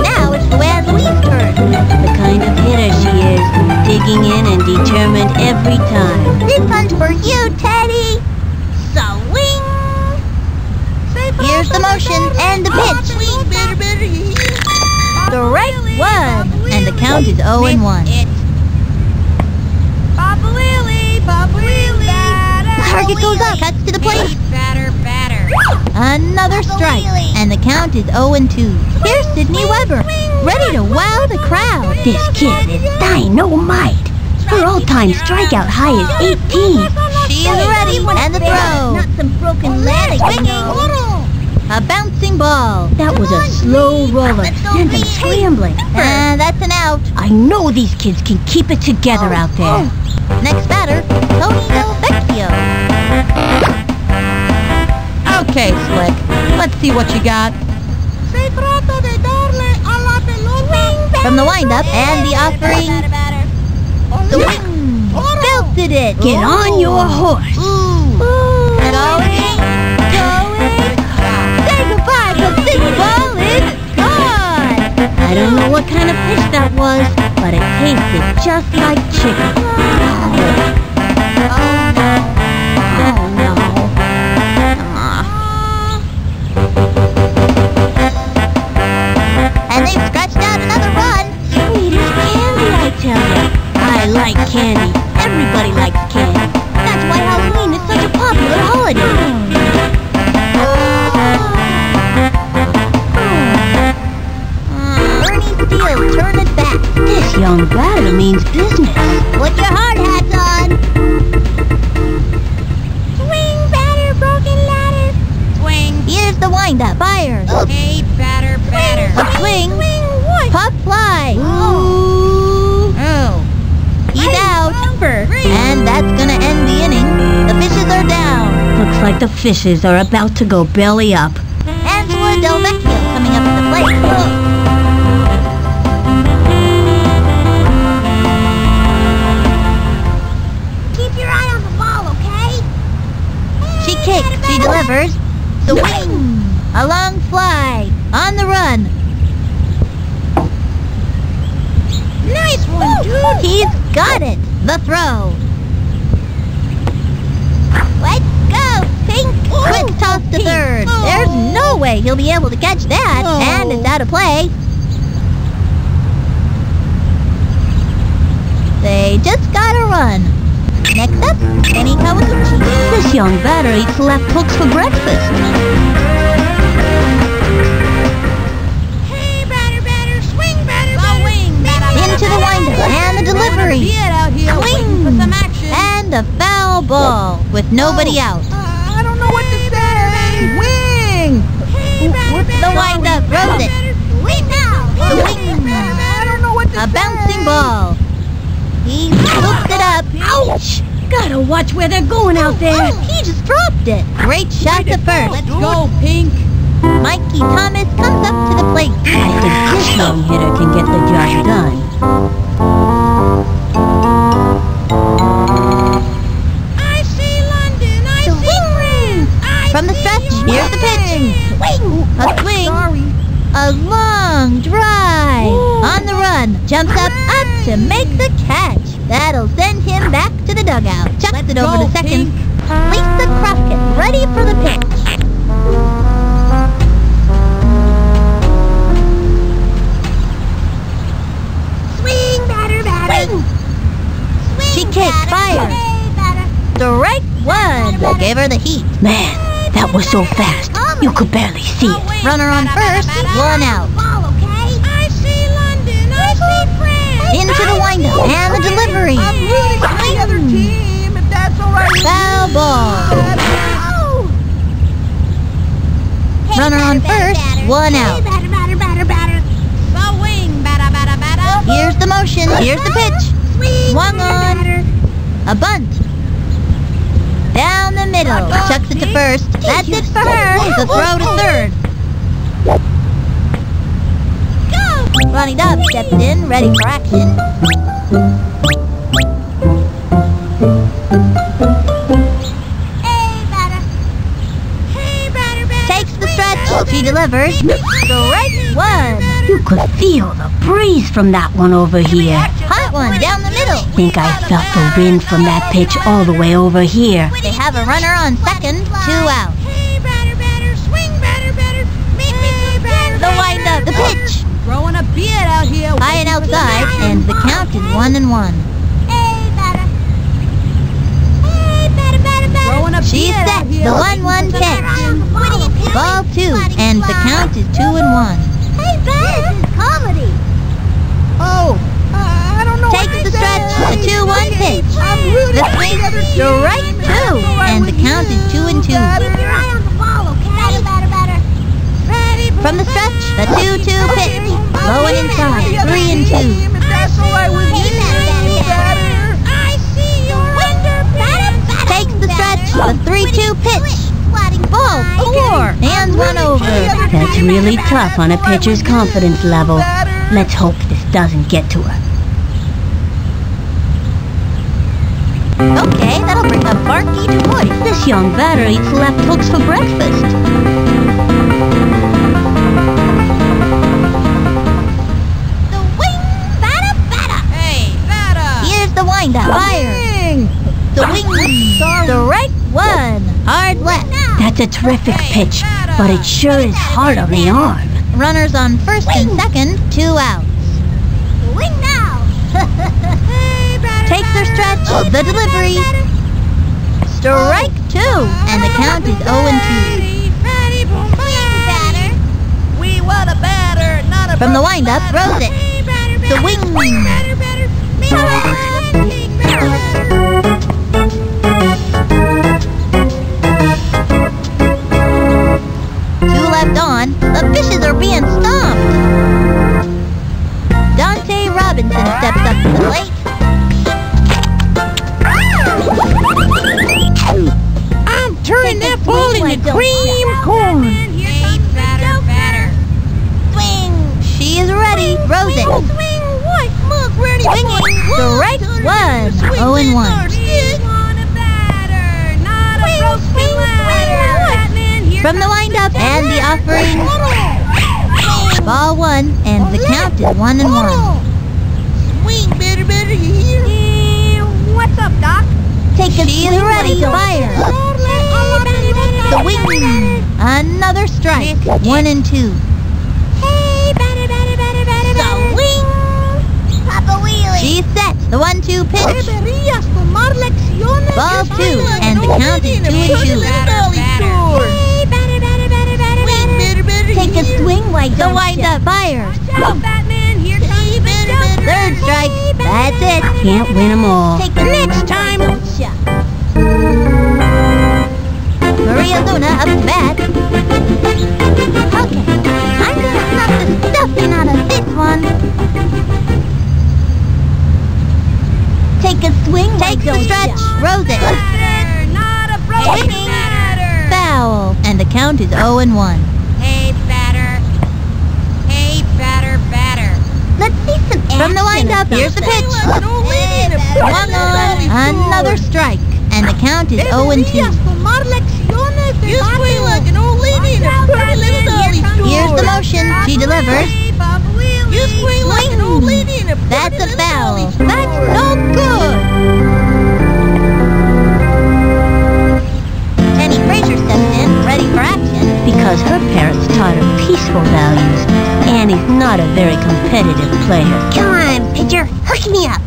Now it's Luann Louise's turn. The kind of hitter she is, digging in and determined every time. This one's for you, Teddy. Swing. Here's the motion and the pitch. Swing, better, you hear? Strike one. And the count is 0-1. Papa Willie. The target goes up. Cuts to the plate. Batter. Another strike. And the count is 0-2. Here's Sydney Weber. Ready to wow the crowd. This kid is dynamite. Her all-time strikeout high is 18. She is ready. And the throw. Not some broken ladder, you know. A bouncing ball. That was a slow roller, sent him scrambling. And that's an out. I know these kids can keep it together out there. Next batter, Angela Delvecchio. Okay, Slick. Let's see what you got. From the windup and the offering. The wing. Belted it. Get on your horse. Going. Say goodbye, because this ball is gone. I don't know what kind of fish that was, but it tasted just like chicken. Oh no. And they've scratched out another run. Sweet as candy, I tell you. I like candy. Everybody likes candy. That's why Halloween is such a popular holiday. Bernie Steele, turn it back. This young batter means business. Put your hard hats on. Swing, batter, broken ladder. Swing. Here's the windup. Fires. Hey, batter. A swing. What? Pop fly. Oh. He's out. And that's gonna end the inning. The fishes are down. Looks like the fishes are about to go belly up. Angela Delvecchio coming up to the plate. Keep your eye on the ball, okay? She kicks. She delivers. The wing. A long fly. On the run. Nice one, dude. He's got it. The throw. Let's go, Pink. Quick toss to third. There's no way he'll be able to catch that. And it's out of play. They just got a run. Next up, Benny Kawaguchi. This young batter eats left hooks for breakfast. Hey, batter, swing, batter. Into the windup and the delivery. Swing For some action. and a foul ball with nobody out. I don't know what to say. Wing! Hey, The windup throws it. Wing now. The wing. I don't know what to say. A bouncing ball. He scoops it up. Ouch! Gotta watch where they're going out there. He just dropped it. Great shot to first. Let's go, Pink. Mikey Thomas comes up to the plate. I think this young hitter can get the job done. I see London. I see France. I From the see stretch, you. here's the pitch. A swing. A long drive. On the run. Jumps up to make the catch. That'll send him back to the dugout. Chucks it over go, to second. Pink. Lisa Crockett ready for the pitch. Swing, batter. She kicks fire. Strike one. Gave her the heat. Man, that was so fast. You could barely see it. Runner on first. One out. I see London. I see France. Into the windup and the delivery. I'm rooting for the other team, if that's all right. Foul ball. Runner on first. One out. Swing, batter. Here's the motion. Here's the pitch. Swung on. A bunt. Down the middle. Chucks it to first. That's it for her. The throw to third. Ronnie Dobbs stepped in, ready for action. Takes the stretch. She delivers. Strike one. You could feel the breeze from that one over here. Hot one down the middle. Think I felt the wind from that pitch all the way over here. They have a runner on second. 2 out. Hey, batter, swing, batter. Meet me, The windup. The pitch. Growing a beard out here. High and outside, and the count is 1-1. Growing a She's beard set. out here. The 1-1 pitch. Ball 2, and the count is 2-1. Oh, I don't know Takes what the to stretch. say. The 2-1 pitch. I'm rooting The for swing. the other team. Strike 2, and the count is 2-2. From the stretch, the 2-2 pitch. Low and inside, 3-2. If that's all right with you, batter. I see your batter. Takes the stretch, the 3-2 pitch. Ball 4, hands one over. That's really tough on a pitcher's confidence level. Let's hope this doesn't get to her. Okay, that'll bring up Barky to voice. This young batter eats left hooks for breakfast. The wing, batter. Hey, batter. Here's the windup. Fire. Wing. The wing. Strike one. Hard left. That's a terrific pitch, but it sure is hard on the arm. Runners on first and second. 2 outs. Wing now. Hey, batter. Takes her stretch. The delivery. Strike 2, and the count is 0-2. Ready, boom, batter. We want a batter, not a From the windup, throws it. Hey, batter. The wing. Batter. Me, batter. 2 left on. The fishes are being stomped. Dante Robinson steps up to the plate. I'm turning that ball into cream corn. Hey, batter. Swing. She is ready. Throws it. Swing, what? Look, ready. Swinging. Strike 1. 0-1. From the windup and the offering. Ball 1, and the count is 1-1. Swing, batter, you hear? What's up, Doc? Take a She is ready. Fire. The wing. Another strike. 1-2. Hey, batter. She's set. The 1-2 pitch. Deberías tomar lecciones. Ball 2, and the count is 2-2. Hey, batter, batter, batter, batter, batter. Take a swing, why The don't wind-up fires. Go, Batman, here comes the Joker. Third strike. That's it. Can't win them all. Take the next time. Maria Luna up to bat. Okay, I'm gonna knock the stuffing out of this one. Take a swing, why Takes the don't stretch. ya? Rose it. Batter, not a broken Swinging. batter. Foul. And the count is 0-1. Hey, batter. Hey, batter, batter. Let's see some action. From the wind-up, here's the pitch. Swung on. Another strike. And the count is 0-2. tomar lecciones de You swing like an old lady in a pretty little dolly store. Here's the motion. She delivers. You swing like an old lady in a pretty That's a little foul. dolly store. That's no good. Penny Fraser steps in, ready for action. Because her parents taught her peaceful values. Annie's not a very competitive player. Come on, pitcher, hook me up.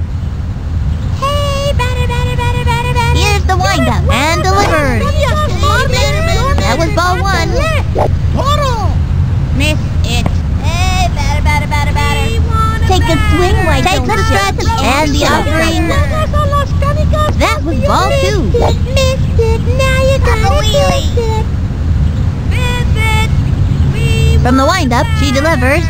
Hey, batter, batter, batter, batter, batter. Here's the windup and delivers. That was ball 1. Miss it. Hey, batter, batter, batter, batter. Take a swing, why Takes don't the ya? stretch and the offering. That was ball 2. Missed it. Now you gotta fix it. Miss it. We From the windup, she delivers.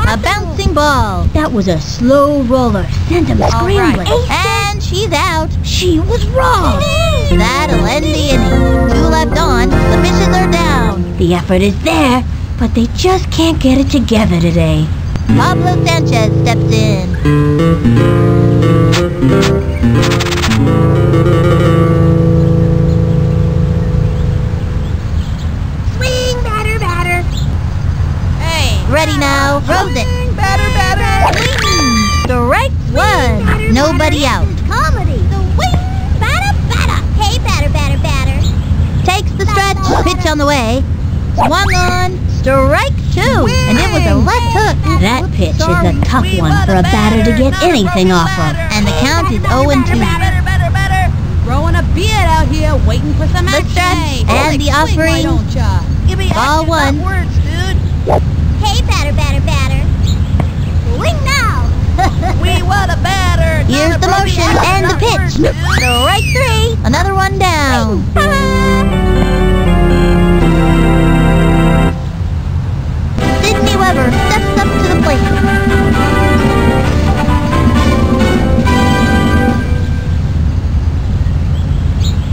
A bouncing ball. That was a slow roller. Sent him All scrambling. right. And she's out. She was wrong. That'll end the inning. 2 left on. The fishes are down. The effort is there, but they just can't get it together today. Pablo Sanchez steps in. swing, batter, batter. Hey. Ready now. Rose it. Batter, batter. Strike 1. Nobody out. Comedy. The wing. Batter, batter. Hey, batter, batter, batter. Takes the stretch. Pitch on the way. Swung on. Strike 2. And it was a left hook. That pitch is a tough one for a batter to get anything off of. And the count is 0-2. Batter, batter, batter. Throwing a beard out here, waiting for some The action. stretch and the Why offering. don't ya? Give me Ball action, 1. not words, dude. Hey, batter, batter, batter. Swing now. We want a batter. Here's the motion and the pitch. Strike 3. Another one down. Sydney Weber steps up to the plate.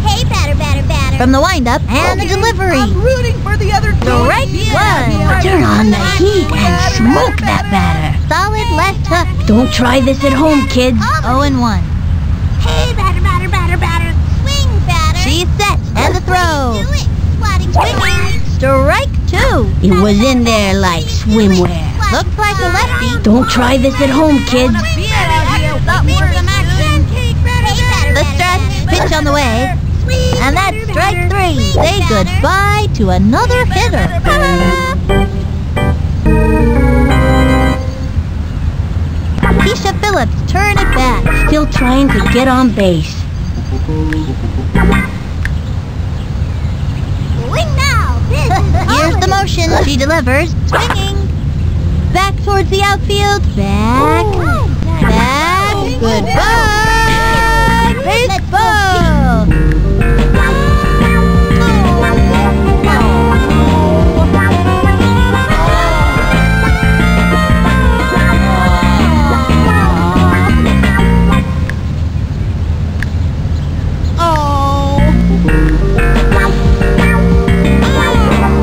Hey, batter, batter, batter. From the windup and the delivery. I'm rooting for the other team. Strike 1. Turn on the heat and smoke that batter. Solid left hook. Don't try this at home, kids. 0-1. Hey, batter, batter, batter, batter. Swing, batter. She's set. And the throw. Do it. Swatting, swinging. Strike 2. It was in there like swimwear. Looks like a lefty. Don't try this at home, kids. The stretch. Pitch on the way. And that's strike 3. Say goodbye to another hitter. Keisha Phillips, turn it back. Still trying to get on base. Swing now. Here's the motion. She delivers. Swinging. Back towards the outfield. Back. Back. Goodbye. Baseball.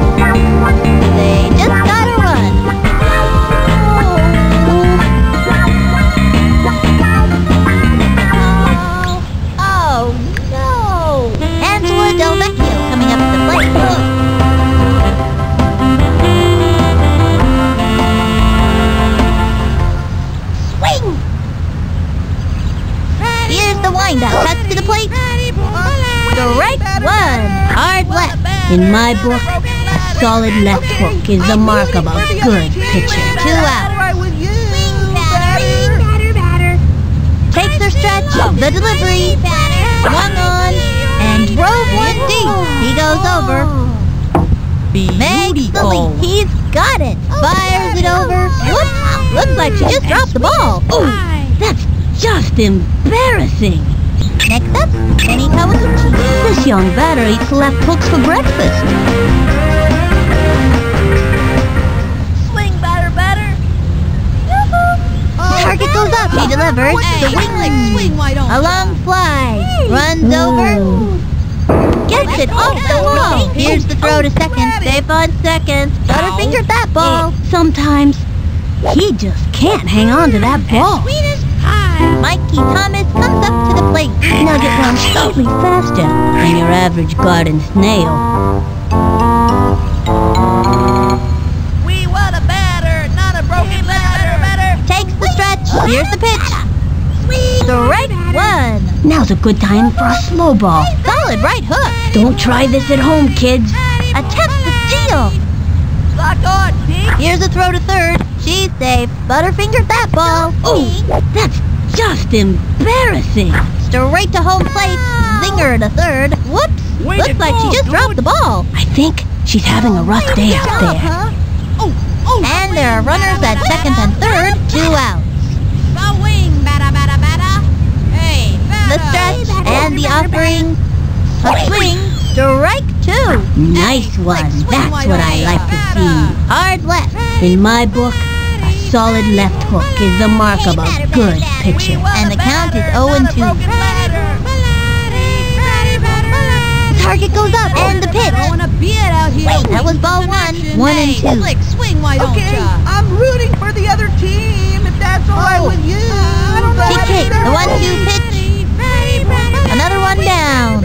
They just got a run. Oh no! Angela Delvecchio coming up to the plate. Swing! Here's the windup. Cuts to the plate. Strike 1. Hard left. In my book, a solid left hook is the mark of a good pitcher. 2 out. Right with you, Swing, batter. Another stretch, the delivery. Swung on, and drove one deep. He goes over. Makes the lead. He's got it. Fires it over. Whoops. Looks like she just dropped the ball. Oh, that's just embarrassing. Next up, Penny Kawaguchi. This young batter eats left hooks for breakfast. Swing, batter, batter. Target goes up. He delivers. The wing. Swing, why don't A long fly. Runs over. Gets it off the wall. Here's the throw to second. Safe on second. Butterfingered that ball. Sometimes he just can't hang on to that ball. Mikey Thomas comes up to the plate. Nugget runs slightly faster than your average garden snail. We want a batter, not a broken batter. Takes the stretch. Here's the pitch. Strike one. Now's a good time for a slow ball. Solid right hook. Don't try this at home, kids. Attempts the steal. Lock on, Pete. Here's a throw to third. She's safe. Butterfingered that ball. Oh, that's just embarrassing. Straight to home plate. Zinger to third. Whoops. Looks like she just dropped the ball. I think she's having a rough day out there. And there are runners at second and third. 2 outs. Swing, batter, batter, batter. Hey, The stretch and the offering. A swing. Strike two. Nice one. That's what I like to see. Hard left. In my book, a solid left hook is the mark of a good pitcher. And the count is 0-2. Target goes up and the pitch. Throwing a beard out here. That was ball one. 1-2. Slick, swing, why don't Okay, ya? I'm rooting for the other team, if that's all right with you. I don't know She how to kicked the 1-2 pitch. Another one down.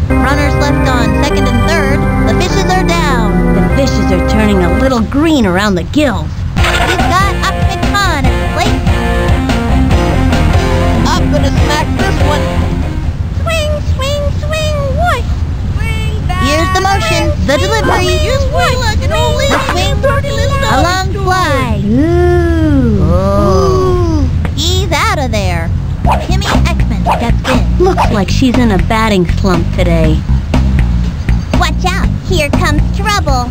Runners left on second and third. The fishes are down. The fishes are turning a little green around the gills. He's got Ahmed Khan at the plate. I'm gonna smack this one. Swing, swing, swing, what? Swing, Here's the motion, the delivery. You swing like an old lady. The swing, a long fly. Ooh. He's out of there. Timmy Ekman steps in. Looks like she's in a batting slump today. Watch out, here comes trouble.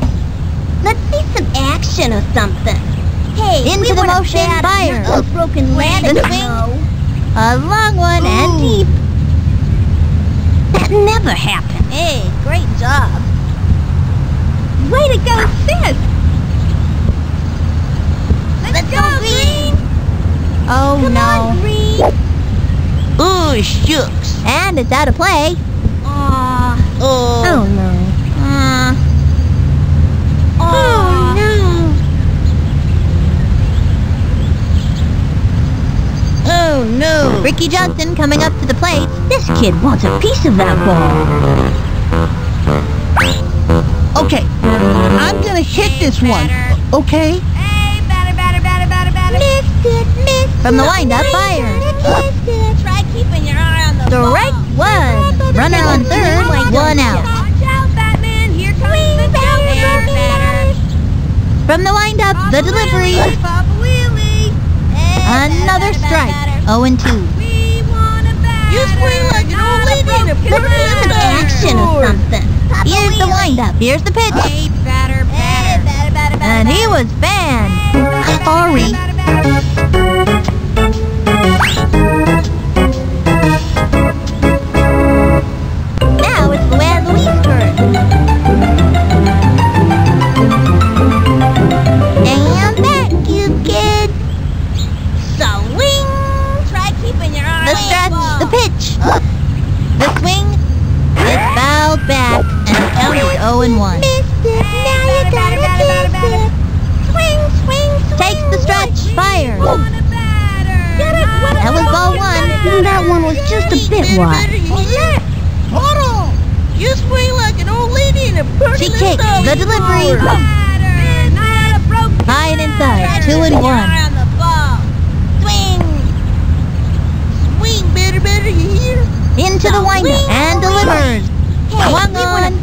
Let's see some action or something. Hey, into the motion, fire. A broken leg. The swing, a long one and deep. That never happened. Hey, great job. Way to go, sis. Let's go, Green. Oh Come no. on, Green. Oh, shucks. And it's out of play. Oh no. Oh no. Oh, no. Ricky Johnson coming up to the plate. This kid wants a piece of that ball. Okay, I'm gonna hit this one, okay? Hey, batter, batter, batter, batter, batter. Missed it. From the windup, fire. Try keeping your eye on the Strike one. Runner on third, 1 out. Watch out, Batman. Here comes the batter. From the windup, the delivery. Pop a wheelie. Another strike. 0-2. We want a batter. You swing like an old lady in a Let's see some action or something. Here's the windup. Here's the pitch. Hey, batter, batter. And he was banned. Sorry. Now it's Luann Louise's turn. And back, you kid. Swing. Try keeping your eye The on stretch. ball. The pitch. The swing. It's fouled back. And the count is 0-1. Missed it. Now you gotta kiss it. Swing, swing, swing. Takes the stretch. Fire. Want a batter. That was ball one. That one was just a bit wide. Hold on. You swing like an old lady in a pretty She little kicks doggy the delivery. collar. Batter. Not a broken High and inside. 2-1. Keep your eye on the ball. Swing. Swing, better, you hear? Into the windup and delivers. Swung on.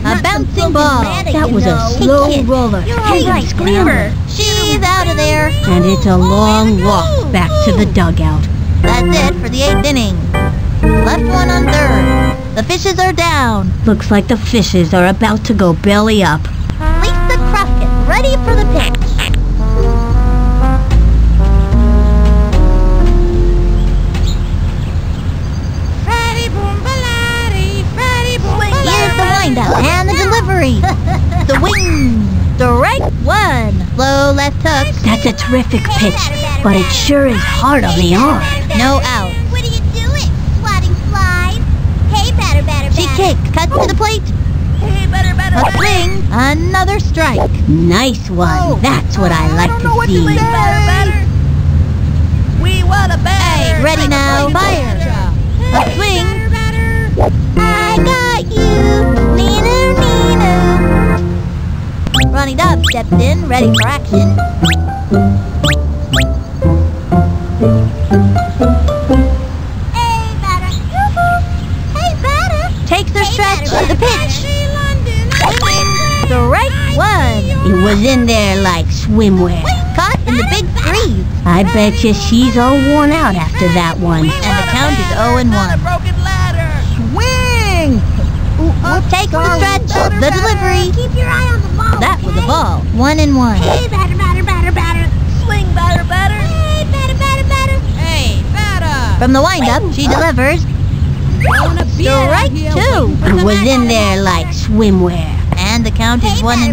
A bouncing ball. That was a slow roller. Hey, right, screamer. She's out of there. And it's a long walk back to the dugout. That's it for the 8th inning. Left one on third. The fishes are down. Looks like the fishes are about to go belly up. Lisa Crockett, ready for the pitch. Here's the windup and the delivery. The wing. Strike one. Low left hook. That's a terrific pitch, but it sure is hard on the arm. No out. What are you doing? Swatting flies? Hey, batter, batter, She batter. kicked. Cut to the plate. Hey, batter, batter, A swing. Another strike. Nice one. That's what I like to see. Batter, batter. We want a batter. Hey, ready now. Fire. A swing. I got you. Neener, neener. Ronnie Dobbs stepped in, ready for action. Hey, batter. Hey, batter. Takes her stretch. batter, The batter, pitch. Strike one. It was in there like swimwear. Caught in the big freeze. I bet you she's all worn out after that one. And the count is 0-1. Broken ladder. Swing. Takes the stretch. The delivery. Keep your eye on the ball. That was a ball. 1-1. Hey, batter, batter, batter, batter. Swing, batter, batter. Hey, batter, batter, batter. Hey, batter. From the windup, she delivers. Strike two. It was in there like swimwear. And the count is 1-2. What are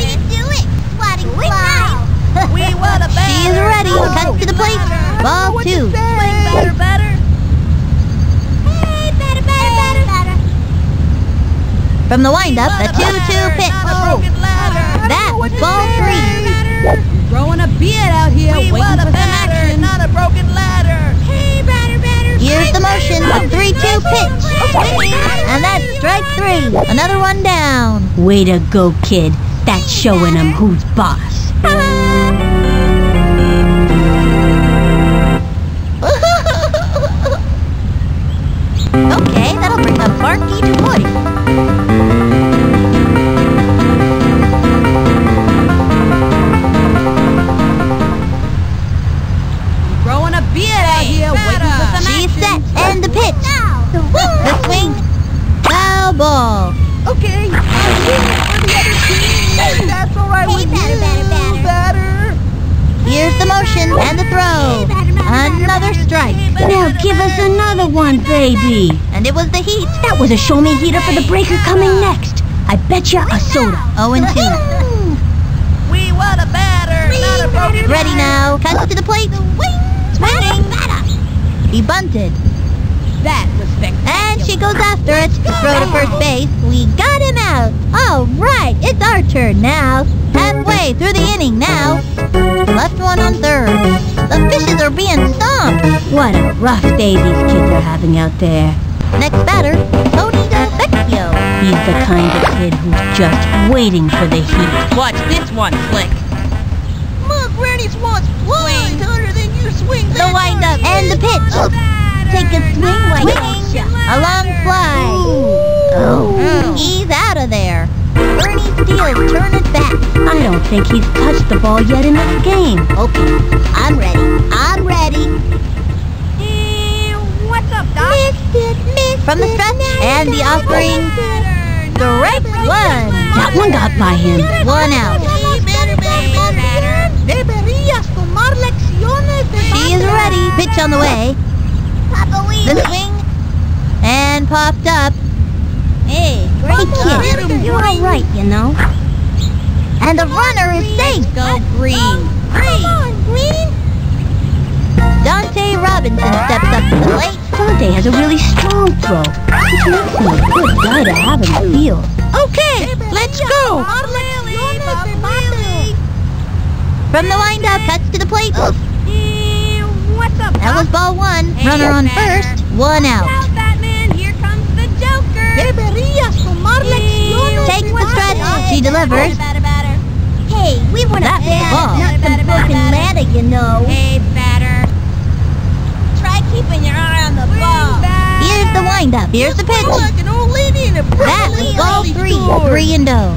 you doing? Swatting flies. We want a batter. She is ready. Cut to the plate. Ball two. Swing, batter, batter. Hey, batter, batter, batter, batter. From the windup, a 2-2 pitch. Broken ladder. That was ball three. Throwing a beard out here, waiting for some action. Not a broken ladder. Hey, batter, batter. Here's the motion. A 3-2 pitch. And that's strike three. Another one down. Way to go, kid. That's showing 'em who's boss. Okay, that'll bring up Barky to Woody. Growing a beard out here, waiting for some She's action. set. And the pitch. The swing. Foul ball. Okay, I'm waiting for the other team. That's all right Hey, with batter, you, batter, batter. batter. Here's the motion and the throw. Another strike. Now give us another one, baby. And it was the heat. That was a show-me heater for the breaker coming next. I bet you a soda. 0-2. We want a batter, not a broken Ready now. Cuts to the plate. Swinging. He bunted. That was spectacular. And she goes after it. Throw to first base. We got him out. All right, it's our turn now. Halfway through the inning now. Left one on third. The fishes are being stomped. What a rough day these kids are having out there. Next batter, Angela Delvecchio. He's the kind of kid who's just waiting for the heat. Watch this one, Flick. My granny swans flies harder than you swing The windup and the pitch. Take a swing like Swing. A long fly. Oh. He's out of there. Bernie Steele turn it back. I don't think he's touched the ball yet in this game. Okay, I'm ready. I'm ready. What's up, Doc? From the stretch and the offering. Strike one. That one got by him. 1 out. She is ready. Pitch on the way. The swing. And popped up. Hey, Hey, kid, you're all right, you know. And the runner is safe. Go green. Come on, Green. Dante Robinson steps up to the plate. Dante has a really strong throw, which makes him a good guy to have in the field. Okay, let's go. From the windup, cuts to the plate. What's up, That was ball one. Hey, Runner on batter. first. 1 out. Now, Batman, here comes the Joker. Takes the stretch. She delivers. Hey, we want That was the ball. not some broken ladder, you know. Hey, batter. Try keeping your eye on the ball. Here's the windup. Here's the pitch. Like an old lady in in a That was all three. 3 and 0.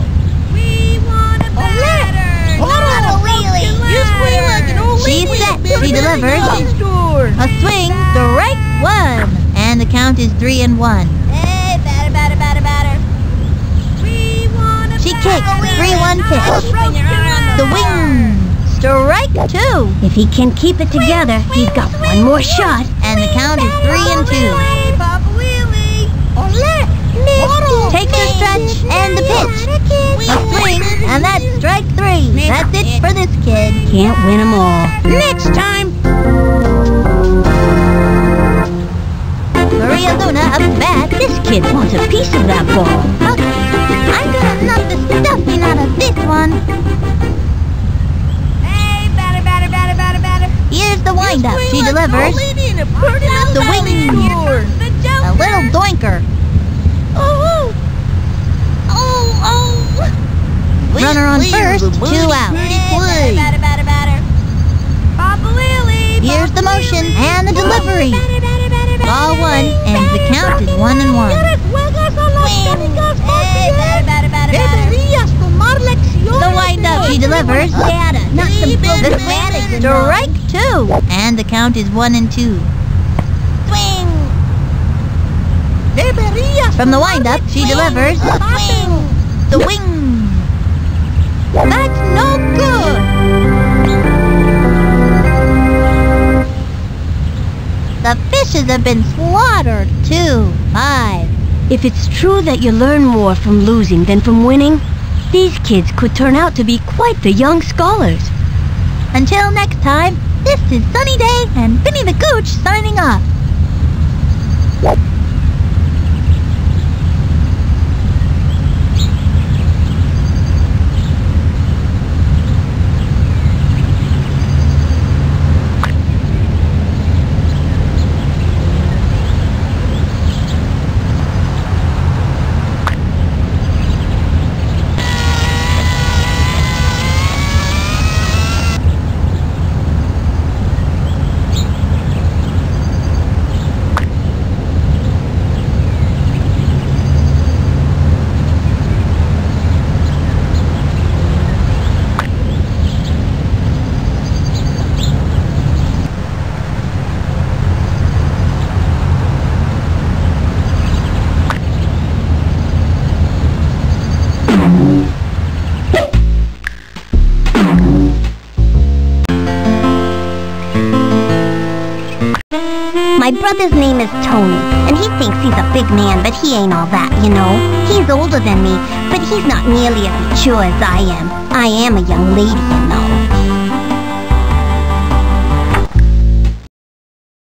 We want a batter. Hold on, not a wheelie. You scream like an old She's lady set. at Billy She delivers. Billy's store. A swing, strike 1. And the count is 3 and 1. Hey, batter, batter, batter, batter. We want a She batter. kicks. 3-1 pitch. The wing. Strike 2. If he can keep it together, he's got one more shot. And the count is 3 and 2. Papa Wheelie. Takes the stretch and the pitch. A swing, and that's strike 3. That's it for this kid. Can't win 'em all. Next time. Maria Luna up to bat. This kid wants a piece of that ball. Okay, I'm gonna knock the stuffing out of this one. Hey, batter, batter, batter, batter, batter. Here's the windup. She delivers. The wing. The joke. A little doinker. Oh, Runner on first, 2 out. Hey, batter, batter, batter. Papa Wheelie. Here's the motion and the delivery. Ball 1, and the count is 1 and 1. Hey, batter, batter, batter, batter. The windup. She delivers. Not some The swing. Strike 2. And the count is 1 and 2. Swing. From the windup, she delivers. Swing. The wing. That's no good. The fishes have been slaughtered. 2-5. If it's true that you learn more from losing than from winning, these kids could turn out to be quite the young scholars. Until next time, this is Sunny Day and Vinny the Gooch signing off. My brother's name is Tony, and he thinks he's a big man, but he ain't all that, you know. He's older than me, but he's not nearly as mature as I am. I am a young lady, you know.